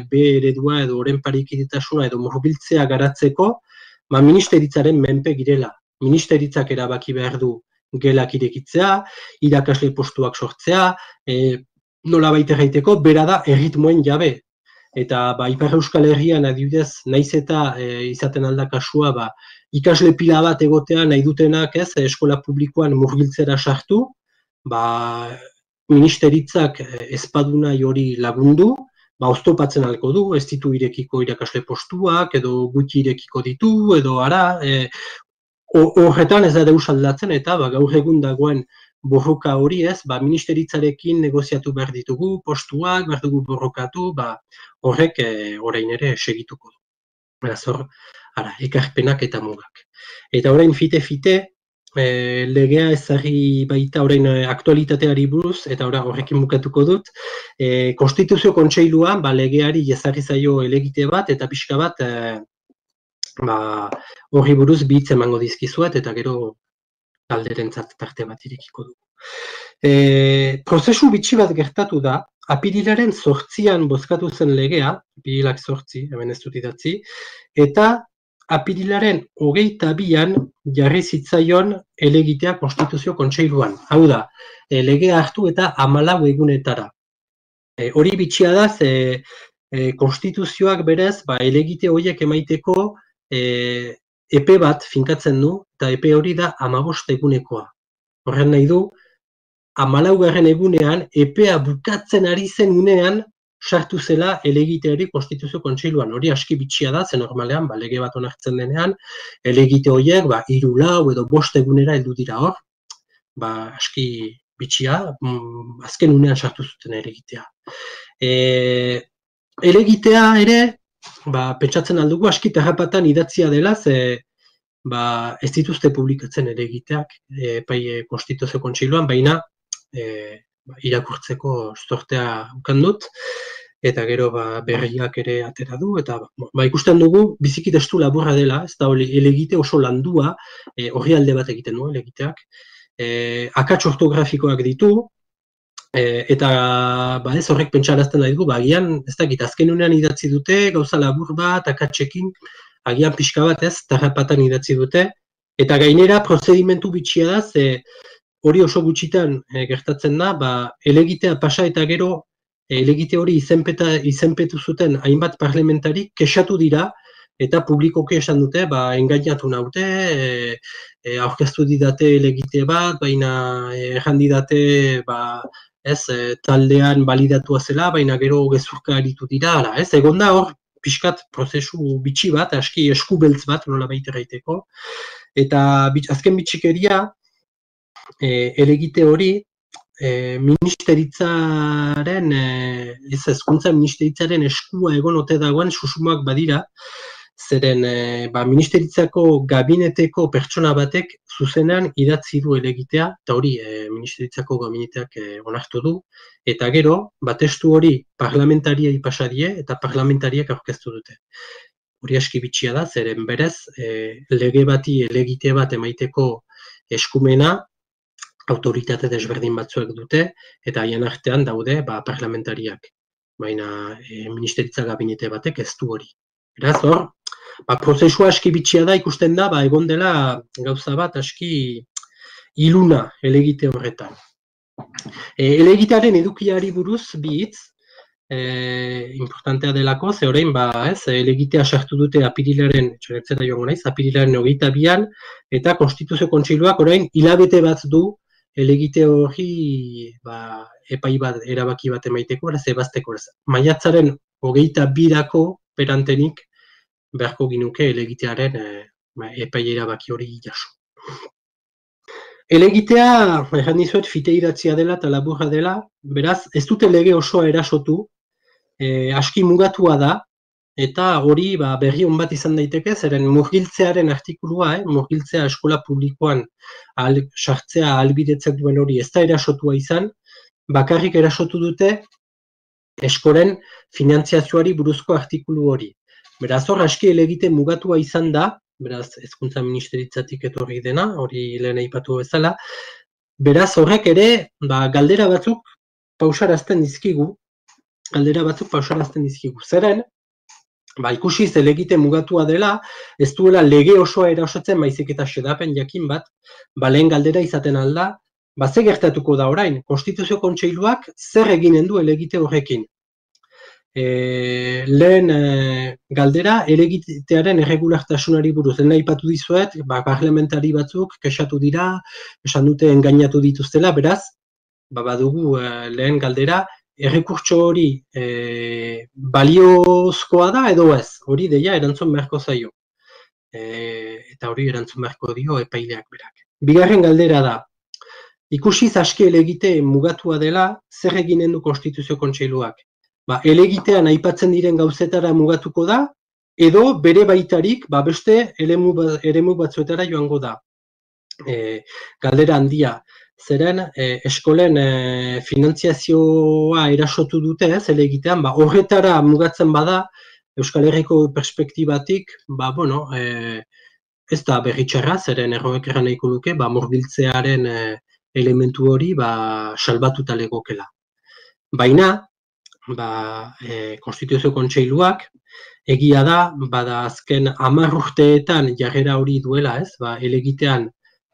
B eredua edo oren parekidetasuna edo murgiltzea garatzeko, ministeritzaren menpe girela. Ministeritzak erabaki behar du gelak irekitzea, irakasle postuak sortzea, nolabait erraiteko, bera da erritmoen jabe. Eta Ipar Euskal Herrian adibidez, naiz eta izaten alda kasua, ikasle pila bat egotea nahi dutenak eskola publikoan murgiltzera sartu, ministeritzak ezpaduna hori lagundu, oztopatzen alko du, ez ditu irekiko irakasle postuak, edo gutxi irekiko ditu, edo horretan ez da deus aldatzen, eta gaur egun dagoen borroka hori ministeritzarekin negoziatu behar ditugu, postuak, behar dugu borrokatu, horrek orain ere segituko du. Beraz hor, ekarpenak eta mugak. Eta orain fite-fite, legea ezarri baita orain aktualitateari buruz, eta horrekin bukatuko dut, Konstituzio Kontseilua legeari ezarri zaio elegite bat, eta pixka bat horri buruz bi hitz emango dizkizuet, eta gero galderentzat tarte bat irekiko du. Prozesu bitxi bat gertatu da, apirilaren 8an bozkatu zen legea, apirilak 8, hemen ez dut idatzi, eta apirilaren 22an jarri zitzaion elegitea Konstituzio Kontseiluan. Hau da, legea hartu eta 14 egunetara. Hori bitxia da, konstituzioak berez, elegite horiek emaiteko epe bat finkatzen du, eta epe hori da 15 egunekoa. Horren nahi du, 14. egunean, epea bukatzen ari zen unean, sartu zela elegiteari Konstituzio Kontseiluan. Hori aski bitxia da, ze normalean, lege bat onartzen denean, elegite horiek, 3, 4 edo 5 egunera heldu dira hor, aski bitxia, azken unean sartu zuten elegitea. Elegitea ere, pentsatzen aldugu, aski terrapatan idatzia dela, ze ez dituzte publikatzen elegiteak Konstituzio Kontseiluan, baina irakurtzeko zortea ukan dut, eta gero berriak ere atera du, eta ikusten dugu biziki testu laburra dela, ez da elegite oso landua, orrialde bat egiten du elegiteak, akats ortografikoak ditu, eta ez horrek pentsarazten nahi dugu, agian ez dakit azken unean idatzi dute, gauza labur bat, akatsekin, agian pixka bat ez, tarrapatan idatzi dute, eta gainera prozedimentu bitxia da, ze hori oso gutxitan gertatzen da, elegitea pasa eta gero elegite hori izenpetu zuten hainbat parlamentari kexatu dira eta publikoki esan dute, engainatu naute, aurkeztu didate elegite bat, baina erran didate taldean balidatua zela, baina gero gezurka aritu dira, egon da hor pixkat prozesu bitxi bat, aski eskubeltz bat, nola baita gaiteko, eta azken bitxikeria, elegite hori ministeritzaren, hezkuntza ministeritzaren eskua egon ote dagoen susumak badira, zeren ministeritzako gabineteko pertsona batek zuzenean idatzi du elegitea, eta hori ministeritzako gabineteak onartu du, eta gero, testu hori parlamentariei pasadie eta parlamentariek aurkeztu dute. Hori aski bitxia da, zeren berez, lege bati elegite bat emaiteko eskumena, autoritate desberdin batzuek dute, eta haien artean daude parlamentariak, baina ministeritza gabinete batek ez du hori. Beraz, hor, prozesua aski bitxia da, ikusten da, egon dela gauza bat aski iluna elegite horretan. Elegitearen edukiari buruz bi hitz, importantea delako, ze orain, elegitea sartu dute apirilaren, txoretzera joango naiz, apirilaren 22an, eta Konstituzio Kontseiluak orain hilabete bat du elegite hori epai bat, erabaki bat emaiteko, ebazteko. Maiatzaren 22rako perantenik beharko ginuke elegitearen epai erabaki hori jaso. Elegitea, erran dizuet, fite idatzia dela eta laburra dela, beraz, ez dute lege osoa erasotu, aski mugatua da, eta hori berri on bat izan daiteke, zeren murgiltzearen artikulua, murgiltzea eskola publikoan sartzea ahalbidetzen duen hori ez da erasotua izan, bakarrik erasotu dute eskoren finantziazioari buruzko artikulu hori. Beraz, hor aski elegite mugatua izan da, beraz, hezkuntza ministeritzatik etorri dena, hori lehen aipatu bezala, beraz, horrek ere, galdera batzuk pausarazten dizkigu, zeren, ikusiz elegite mugatua dela, ez duela lege osoa erasotzen baizik eta xedapen jakin bat, lehen galdera izaten alda, ze gertatuko da orain, Konstituzio Kontseiluak zer eginen du elegite horrekin. Lehen galdera, elegitearen erregulartasunari buruz, lehen aipatu dizuet, parlamentari batzuk kexatu dira, esan dute engainatu dituztela, beraz, badugu lehen galdera, errekurtso hori baliozkoa da edo ez, hori deia erantzun beharko zaio. Eta hori erantzun beharko dio epaileak berak. Bigarren galdera da, ikusiz aski elegite mugatua dela, zer eginen du Konstituzio Kontseiluak? Elegitean aipatzen diren gauzetara mugatuko da, edo bere baitarik beste eremu batzuetara joango da. Galdera handia, zeren eskolen finantziazioa erasotu dute, helegitean, horretara mugatzen bada, Euskal Herriko perspektibatik, ez da berritxarra, zeren erroek erran nahiko luke, murgiltzearen elementu hori salbatuta legokela. Baina, Konstituzio Kontseiluak, egia da, bada azken 10 urteetan jarrera hori duela, helegitean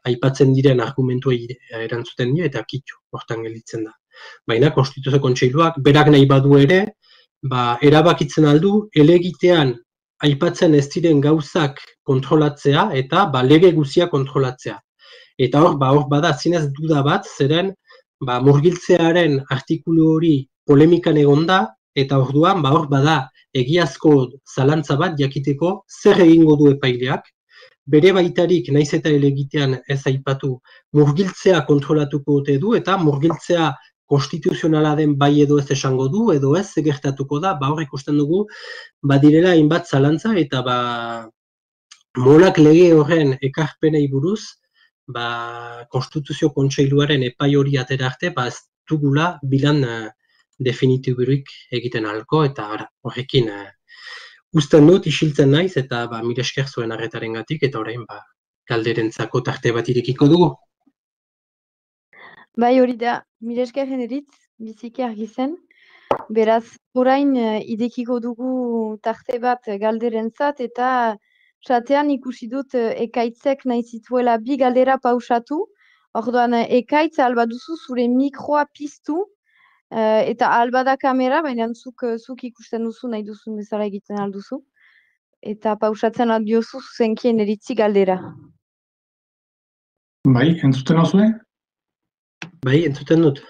aipatzen diren argumentuei erantzuten dira eta kitxo hortan gelditzen da. Baina Konstituzio Kontseiluak berak nahi badu ere, erabakitzen aldu helegitean aipatzen ez diren gauzak kontrolatzea eta lege guzia kontrolatzea. Eta hor bada zinez duda bat, zeren murgiltzearen artikulu hori polemikan egonda, eta orduan hor bada egiazko zalantza bat jakiteko zer egingo du epaileak, bere baitarik naiz eta helegitean ez aipatu murgiltzea kontrolatuko ote du, eta murgiltzea konstituzionala den bai edo ez esango du, edo ez gertatuko da, hor ikusten dugu, badirela hainbat zalantza, eta molak lege horren ekarpenei buruz, Konstituzio Kontseiluaren epai hori atera arte, ez dugula bilan definitiburik egiten alko, eta horrekin uzten dut, isiltzen naiz, eta mila esker zuen arretarengatik, eta orain galderentzako tarte bat irekiko dugu. Bai, hori da, mila esker Eneritz, biziki argi zen. Beraz, orain idekiko dugu tarte bat galderentzat, eta Zatean ikusi dut ekaitzek nahi zituela 2 galdera pausatu. Orduan ekaitz alba duzu zure mikroa piztu eta alba da kamera, baina zuk ikusten duzu nahi duzun bezala egiten alduzu. Eta pausatzen aldiozu zuzenkien eritzi galdera. Bai, entzuten hauzue? Bai, entzuten dut.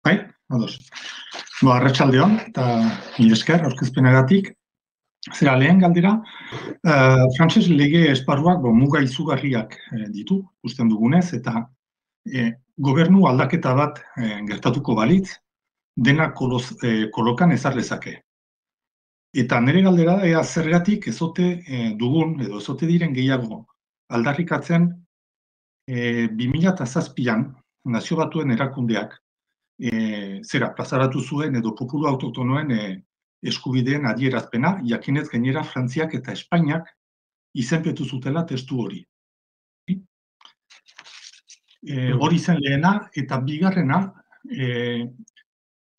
Bai, ados. Arratsaldeon, eta mila esker aurkezpenagatik. Zera, lehen galdera, frantses lege esparruak muga izugarriak ditu, usten dugunez, eta gobernu aldaketa bat gertatuko balitz, dena kolokan ezar lezake. Eta nire galdera da, zergatik ezote dugun, edo ezote diren gehiago aldarrikatzen 2007an Nazio Batuen erakundeak plazaratu zuen edo populu autoktonoen eskubideen adierazpena, jakinez gainera Frantziak eta Espainiak izenpetu zutela testu hori. Hori zen lehena, eta bigarrena,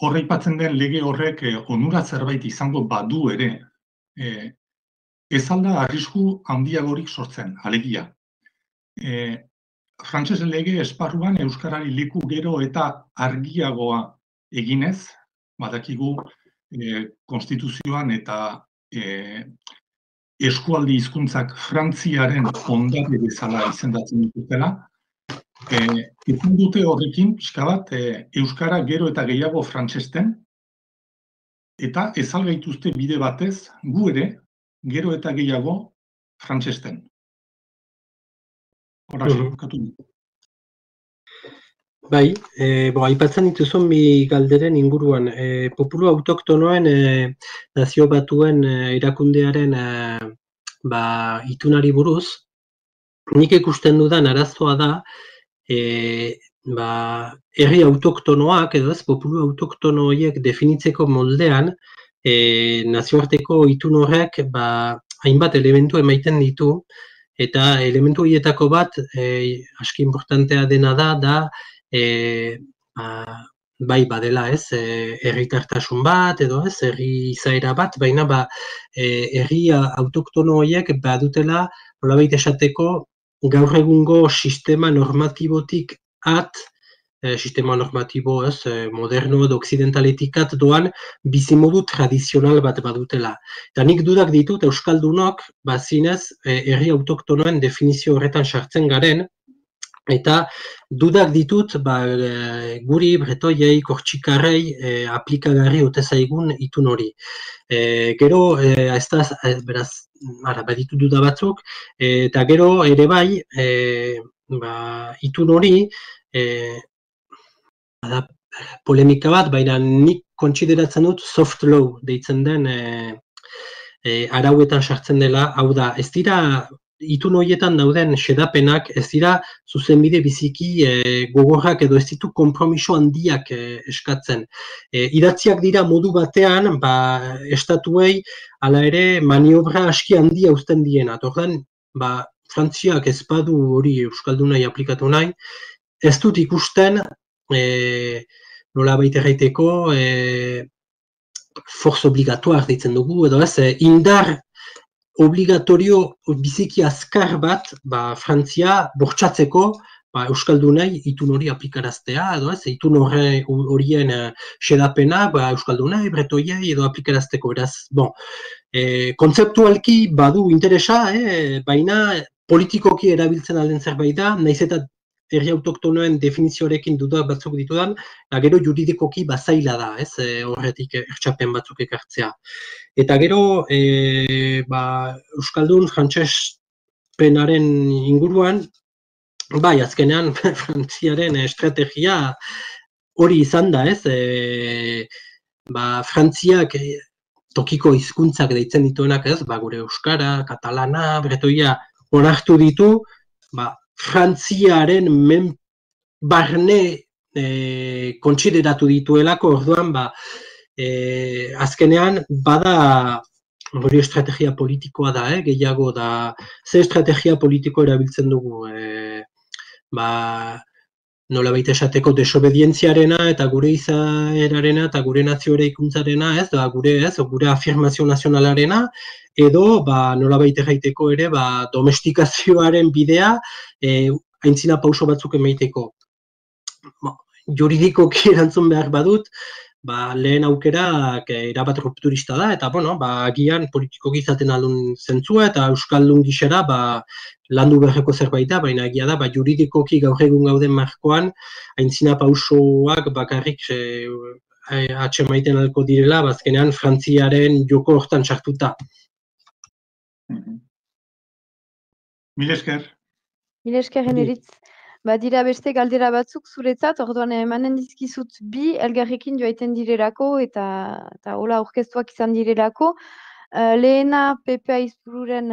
horre aipatzen den lege horrek onura zerbait izango badu ere, ez alda arrisku handiagorik sortzen, alegia. Frantses lege esparruan euskarari leku gero eta argiagoa eginez, badakigu konstituzioan eta eskualde hizkuntzak Frantziaren ondare bezala izendatzen dituztela, ezin dute horrekin pixka bat euskara gero eta gehiago frantsesten, eta ez algaituzte bide batez gu ere gero eta gehiago frantsesten. Horaxe, bukatu dut. Bai, aipatzen dituzun bi galderen inguruan, populu autoktonoen Nazio Batuen erakundearen itunari buruz, nik ikusten dudan arazoa da, herri autoktonoak edo ez, populu autoktono horiek definitzeko moldean, nazioarteko itun horrek hainbat elementu emaiten ditu, eta elementu horietako bat, aski importantea dena da, bai badela ez, herritartasun bat edo ez, herri izaera bat, baina herri autoktono horiek badutela nolabait esateko gaur egungo sistema normatibotik sistema normatibo ez, moderno edo okzidentaletik doan bizimodu tradizional bat badutela. Eta nik dudak ditut euskaldunok zinez herri autoktonoen definizio horretan sartzen garen, eta dudak ditut guri bretoiei, kortxikarrei aplikagarri ote zaigun itun hori. Gero, beraz, baditu duda batzuk, eta gero ere bai, itun hori, polemika bat, baina nik kontsideratzen dut soft law deitzen den arauetan sartzen dela, hau da, ez dira itun horietan dauden xedapenak ez dira zuzenbide biziki gogorrak edo ez ditu konpromiso handiak eskatzen. Idatziak dira modu batean, estatuei hala ere maniobra aski handia uzten diena. Orduan, Frantziak ez badu hori euskaldunai aplikatu nahi, ez dut ikusten nolabait erraiteko forz obligatuak deitzen dugu, edo ez, indar obligatorio biziki azkar bat Frantzia bortxatzeko euskaldunai itun hori aplikaraztea, edo ez, itun horien xedapena euskaldunai, bretoiei edo aplikarazteko, beraz, kontzeptualki badu interesa, baina politikoki erabiltzen alden zerbait da, nahiz eta herri autoktonoen definizioarekin dudak batzuk ditudan, gero juridikoki zaila da, horretik ertxapen batzuk ekartzea. Eta gero, euskaldun frantsespenaren inguruan, azkenean Frantziaren estrategia hori izan da, Frantziak tokiko hizkuntzak deitzen dituenak, gure euskara, katalana, bretoia onartu ditu, Frantziaren barne kontsideratu dituelako, orduan, azkenean, bada hori estrategia politikoa da, gehiago da, ze estrategia politiko erabiltzen dugu, nolabait esateko desobedientziarena eta gure izaerarena eta gure nazio eraikuntzarena, gure afirmazio nazionalarena, edo nolabait erraiteko ere domestikazioaren bidea aintzina pauso batzuk emaiteko. Juridikoki erantzun behar badut, lehen aukerak erabat rupturista da, eta agian politikoki izaten aldun zentzua, eta euskaldun gixera landu beharreko zerbait da, baina egia da, juridikoki gaur egun gauden markoan, aintzina pausoak bakarrik atxemaiten alko direla, azkenean Frantziaren joko hortan sartuta. Mil esker. Mil esker Eneritz. Dira beste galdera batzuk zuretzat, orduan emanen dizkizut bi elgarrekin joaiten direlako eta hola aurkeztuak izan direlako. Lehena Pepe Aizpururen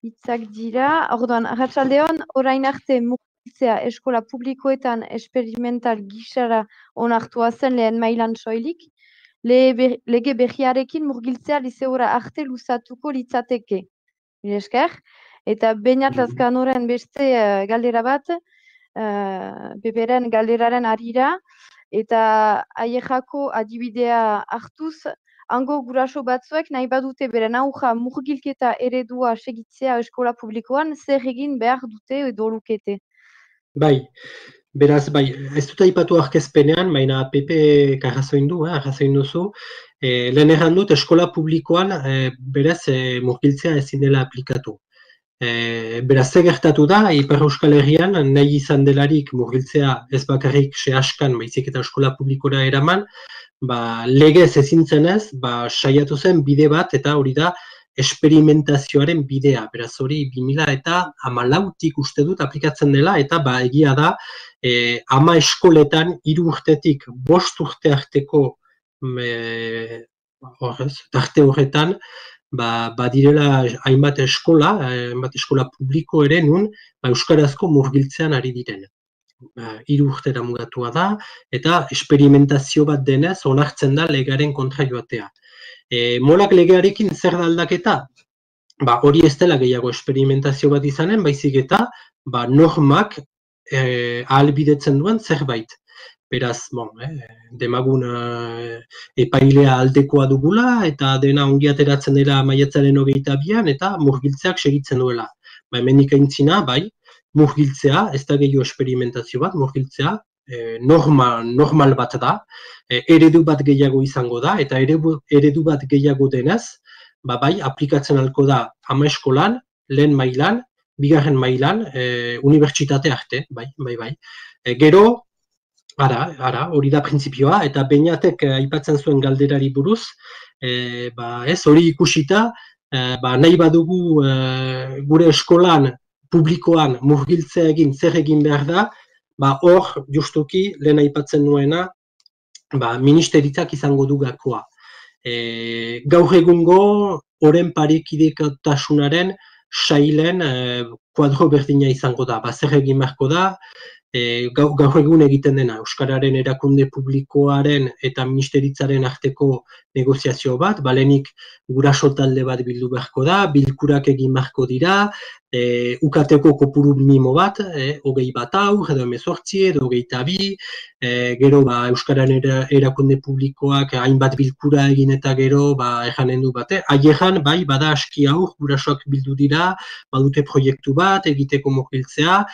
hitzak dira. Orduan, arratsaldeon, orain arte murgiltzea eskola publikoetan esperimental gisara onartua zen lehen mailan soilik. Lege berriarekin murgiltzea liseora arte luzatuko litzateke. Mil esker. Eta Beñat Lazkanoren beste galdera bat, Peperen galderaren arira, eta aiejako adibidea hartuz, hango guraso batzuek nahi badute beren auja murgilketa eredua segitzea eskola publikoan, zer egin behar dute edo lukete? Beraz, ez dut aipatu aurkezpenean, baina Pepe arrazoin duzu, lehen erran dut eskola publikoan beraz murgiltzea ezin dela aplikatu. Beraz, ze gertatu da, Ipar Euskal Herrian nahi izan delarik murgiltzea ez bakarrik sehaskan, baizik eta eskola publikora eraman, legez ezintzen saiatu zen bide bat, eta hori da esperimentazioaren bidea. Beraz, hori 2014tik uste dut aplikatzen dela, eta egia da, 10 eskoletan 3 urtetik 5 urte arteko tarte horretan, badirela hainbat eskola publiko ere nun euskarazko murgiltzean ari diren. 3 urtera mugatua da, eta esperimentazio bat denez onartzen da legearen kontra joatea. Molak legearekin zer da aldaketa? Hori ez dela gehiago esperimentazio bat izanen, baizik eta normak ahalbidetzen duen zerbait. Beraz, demagun epailea aldekoa dugula, eta dena ongi ateratzen dela maiatzaren 22an, eta murgiltzeak segitzen duela. Hemendik aintzina, murgiltzea, ez da gehiago esperimentazio bat, murgiltzea normal bat da, eredu bat gehiago izango da, eta eredu bat gehiago denez, aplikatzen alko da 10 eskolan, lehen mailan, 2. mailan, unibertsitate arte, Gero, hori da printzipioa, eta Beñatek aipatzen zuen galderari buruz, hori ikusita, nahi badugu gure eskolan, publikoan murgiltzea egin, zer egin behar da, hor, justuki, lehen aipatzen nuena, ministeritzak izango du gakoa. gaur egungo oren parekidetasunaren sailen kuadro berdina izango da. Zer egin beharko da, gaur egun egiten dena, Euskararen erakunde publikoaren eta ministeritzaren arteko negoziazio bat, balenik guraso talde bat bildu beharko da, bilkurak egin beharko dira, ukateko kopuru minimo bat, 21 haur, edo 18, edo 22, gero Euskararen erakunde publikoak hainbat bilkura egin eta gero erranen du bate. Haieran, bada aski haur, gurasoak bildu dira, badute proiektu bat, egiteko murgiltzea,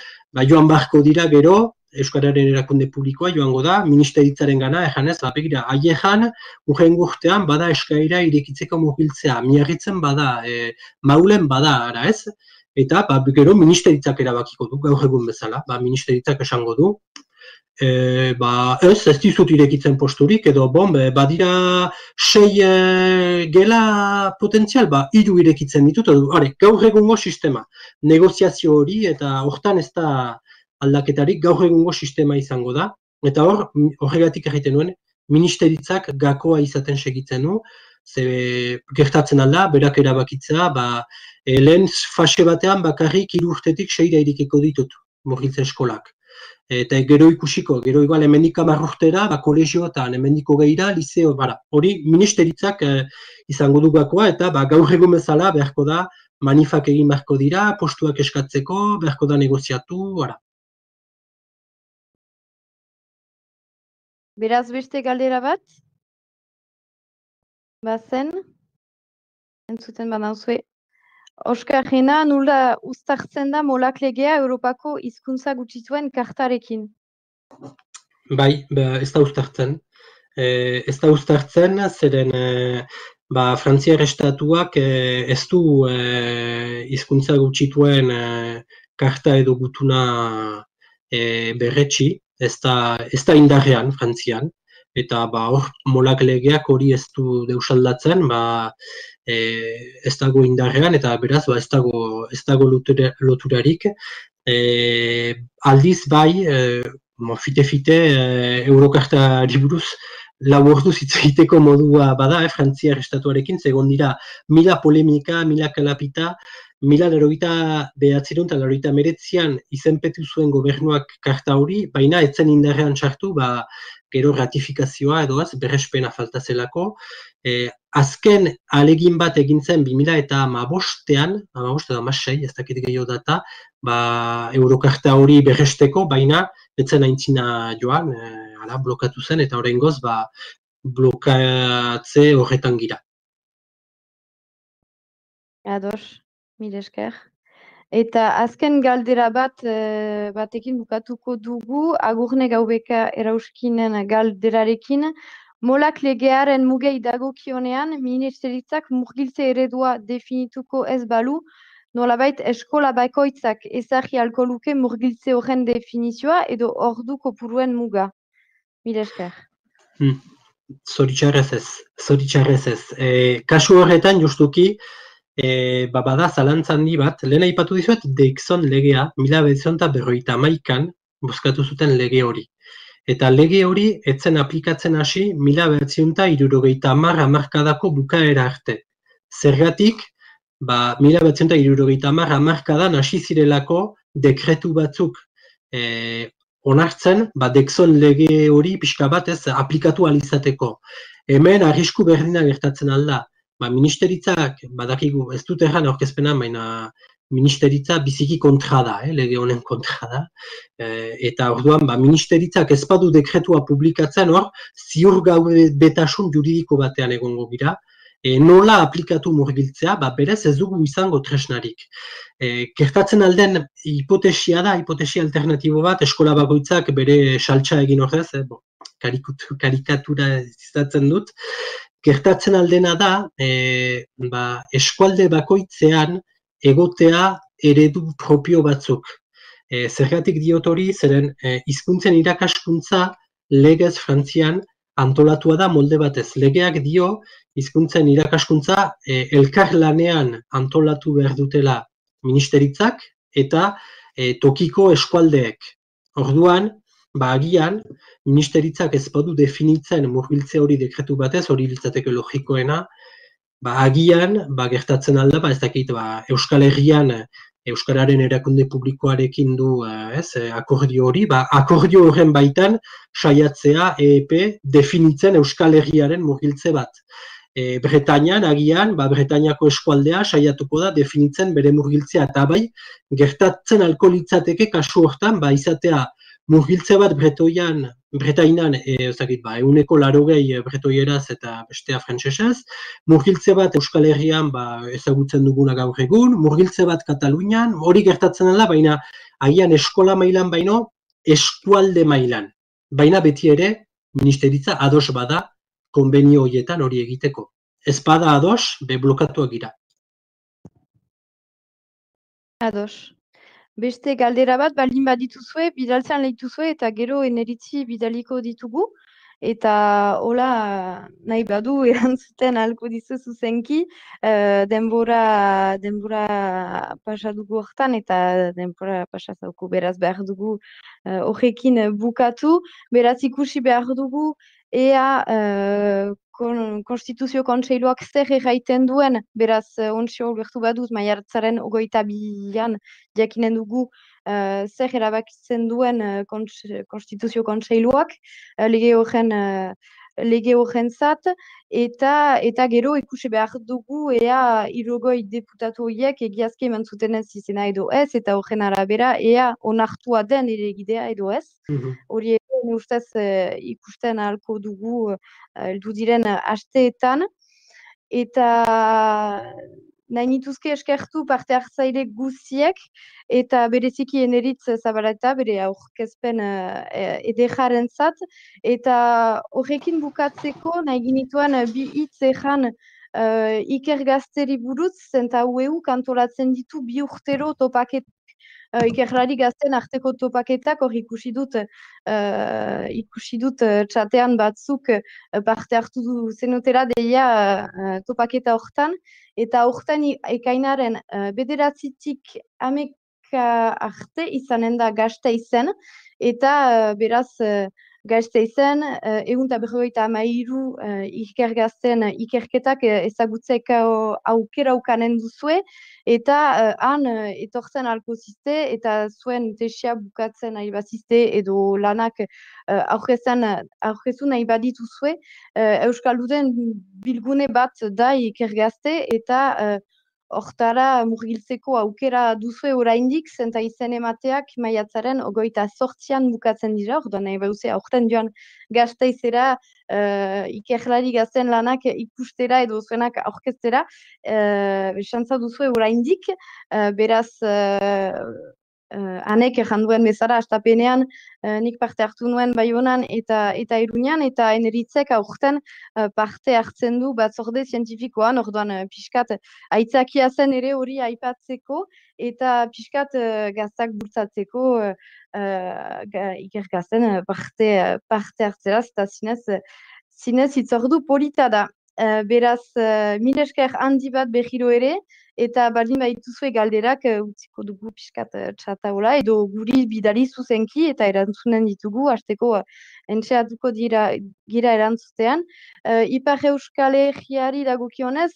joan beharko dira gero, Euskararen erakunde publikoa joango da, ministeritzaren gana, erranez, begira, haieran, urrengo urtean, bada eskaira irekitzeko murgiltzea, miarritzen bada, maulen bada, ara ez? Eta, gero, ministeritzak erabakiko du, gaur egun bezala, ministeritzak esango du, ez dizut irekitzen posturik, edo, badira 6 gela potentzial, 3 irekitzen ditut, gaur egungo sistema, negoziazio hori, eta hortan ez da aldaketarik, gaur egungo sistema izango da, eta horregatik egiten nuen, ministeritzak gakoa izaten segitzen du, ze gertatzen alda, berak erabakitzea, lehen fase batean bakarrik 3 urtetik 6 irikiko ditut, murgiltze eskolak. Eta gero ikusiko, gero igual hemendik 10 urtera, kolegioetan, hemendiko gehira, liceo, hori ministeritzak izango du gakoa, eta gaur egun bezala beharko da, manifak egin beharko dira, postuak eskatzeko, beharko da negoziatu, Beraz beste galdera bat? Bazen? Entzuten badauzue. Oskarrena, nola uztartzen da molak legea Europako hizkuntza gutxituen kartarekin? Ez da uztartzen. Ez da uztartzen, zeren Frantziar estatuak ez du hizkuntza gutxituen karta edo gutuna berretsi, ez da indarrean Frantzian, eta hor molak legeak hori ez du deusaldatzen, ez dago indarrean, eta beraz ez dago loturarik. Aldiz fite-fite Eurokartari buruz lau orduz hitz egiteko modua bada, Frantziar estatuarekin, segon dira mila polemika, mila kalapita, 1989an izenpetu zuen gobernuak karta hori, baina etzen indarrean sartu, gero ratifikazioa edo berrespena falta zelako. Azken alegin bat egin zen 2015an, 2016, ez dakit gehiago data, Eurokarta hori berresteko, baina etzen aintzina joan, blokatu zen, eta oraingoz blokatze horretan gira. Ados. Mil esker. Eta azken galdera batekin bukatuko dugu, Agurne Gaubeka Erauskinen galderarekin, molak legearen mugei dagokionean, ministeritzak murgiltze eredua definituko ez balu, nolabait eskola bakoitzak ezarri ahalko luke murgiltze horren definizioa edo ordu kopuruen muga. Mil esker. Zoritxarrez ez. Kasu horretan justuki, bada zalantza handi bat, lehen aipatu dizuet Deixon legea, 1951an bozkatu zuten lege hori. Eta lege hori etzen aplikatzen hasi 1970 hamarkadako bukaera arte. Zergatik, 1970 hamarkadan hasi zirelako dekretu batzuk onartzen, Deixon lege hori pixka bat ez aplikatu alizateko. Hemen arrisku berdina gertatzen alda. Ministeritzak, badakigu, ez dut erran aurkezpena, baina ministeritza biziki kontra da, lege honen kontra da. Eta orduan, ministeritzak ez badu dekretua publikatzen hor, ziur betasun juridiko batean egongo gira. Nola aplikatu murgiltzea, berez ez dugu izango tresnarik. Gertatzen alden hipotesia da, hipotesia alternatibo bat, eskola bakoitzak bere saltsa egin horrez, karikatura izatzen dut. Gertatzen aldena da, eskualde bakoitzean egotea eredu propio batzuk. Zergatik diot hori, zeren hizkuntzen irakaskuntza legez Frantzian antolatua da molde batez. Legeak dio hizkuntzen irakaskuntza elkarlanean antolatu behar dutela ministeritzak eta tokiko eskualdeek. Orduan, agian, ministeritzak ez badu definitzen murgiltze hori dekretu batez, hori litzateke logikoena, agian, gertatzen alda, ez dakit, Euskal Herrian Euskararen erakunde publikoarekin du akordio hori, akordio horren baitan saiatzea EEP definitzen Euskal Herriaren murgiltze bat. Bretañan, agian, Bretañako eskualdea saiatuko da definitzen bere murgiltzea, eta bai, gertatzen alko litzateke kasu hortan, izatea murgiltze bat Bretainan, 180 bretoieraz eta bestea frantsesez, murgiltze bat Euskal Herrian ezagutzen duguna gaur egun, murgiltze bat Katalunian, hori gertatzen da, baina agian eskola mailan baino, eskualde mailan. Baina beti ere, ministeritza ados bada konbenio horietan hori egiteko. Ez bada ados, blokatuak gira. Ados. Beste galdera bat, baldin badituzue, bidaltzen lehituzue eta gero eneritzi bidaliko ditugu. Eta hola, nahi badu erantzuten ahalko dizu zuzenki, denbora pasadugu hortan eta denbora pasazauku beraz behar dugu horrekin bukatu. Beraz ikusi behar dugu ea Konstituzio Kontseiluak zer erraiten duen, beraz ontsio gertu baduz maiatzaren 22an jakinen dugu zer erabakitzen duen Konstituzio Kontseiluak lege horren zat, eta gero ikusi behar dugu ea 60 deputatu horiek egiazki eman zuten ez izena edo ez, eta horren arabera ea onartua den ere egidea edo ez. Hori ustez ikusten ahalko dugu heldu diren asteetan, eta nahi nituzke eskertu parte hartzaile guztiek, eta bereziki eneritz Zabaleta, bere aurkezpen edejaren zat, eta horrekin bukatzeko nahi ginituan bi hitz ejan Iker Gazteri buruz, zenta UEU kantolatzen ditu bi urtero topaket ikerlari gazten arteko topaketak, hor ikusi dut txatean batzuk parte hartu zenutera deia topaketa hortan, eta hortan ekainaren 9-tik 11 arte izanen da Gasteizen, eta beraz Gasteizen 153 ikergazten ikerketak ezagutzeko aukera ukanen duzue, eta han etortzen ahalko ziste, eta zuen tesia bukatzen nahi bazizte edo lanak aurkezun nahi badituzue, Euskalduden bilgune bat da ikergazte, eta hortara murgiltzeko aukera duzue oraindik, zenta izen emateak maiatzaren 28an bukatzen dira, orduan nahi bauze aurten joan Gasteizera ikerlari gazten lanak ikustera edo zuenak aurkeztera, xantza duzue oraindik, beraz anek janduen bezala astapenean nik parte hartu nuen Baionan eta Iruñan, eta eneritzek aurten parte hartzen du batzorde zientifikoan, orduan pixkat aitzakia zen ere hori aipatzeko, eta pixkat gaztak bultzatzeko ikergazten parte hartzeraz, eta zinez hitzordu polita da. Beraz, mil esker handi bat behiro ere, eta baldin badituzue galderak utziko dugu pixkat txataola, edo guri bidali zuzenki eta erantzunen ditugu, hasteko entxeatuko gira erantzutean. Ipar Euskal Herriari dagokionez,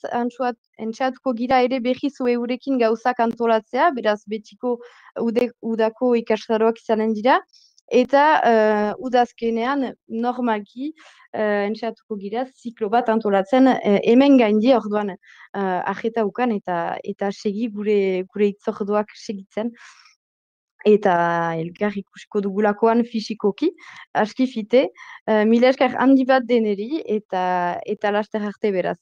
entxeatuko gira ere behiz eurekin gauzak antolatzea, beraz betiko udako ikastaroak izanen dira, eta udazkenean normalki entxeatuko gira ziklo bat antolatzen hemen gaindi, orduan ajeta ukan eta segi gure itzorduak segitzen, eta elkar ikusiko dugulakoan fisikoki, aski fite, mila esker handi bat deneri, eta laster arte beraz.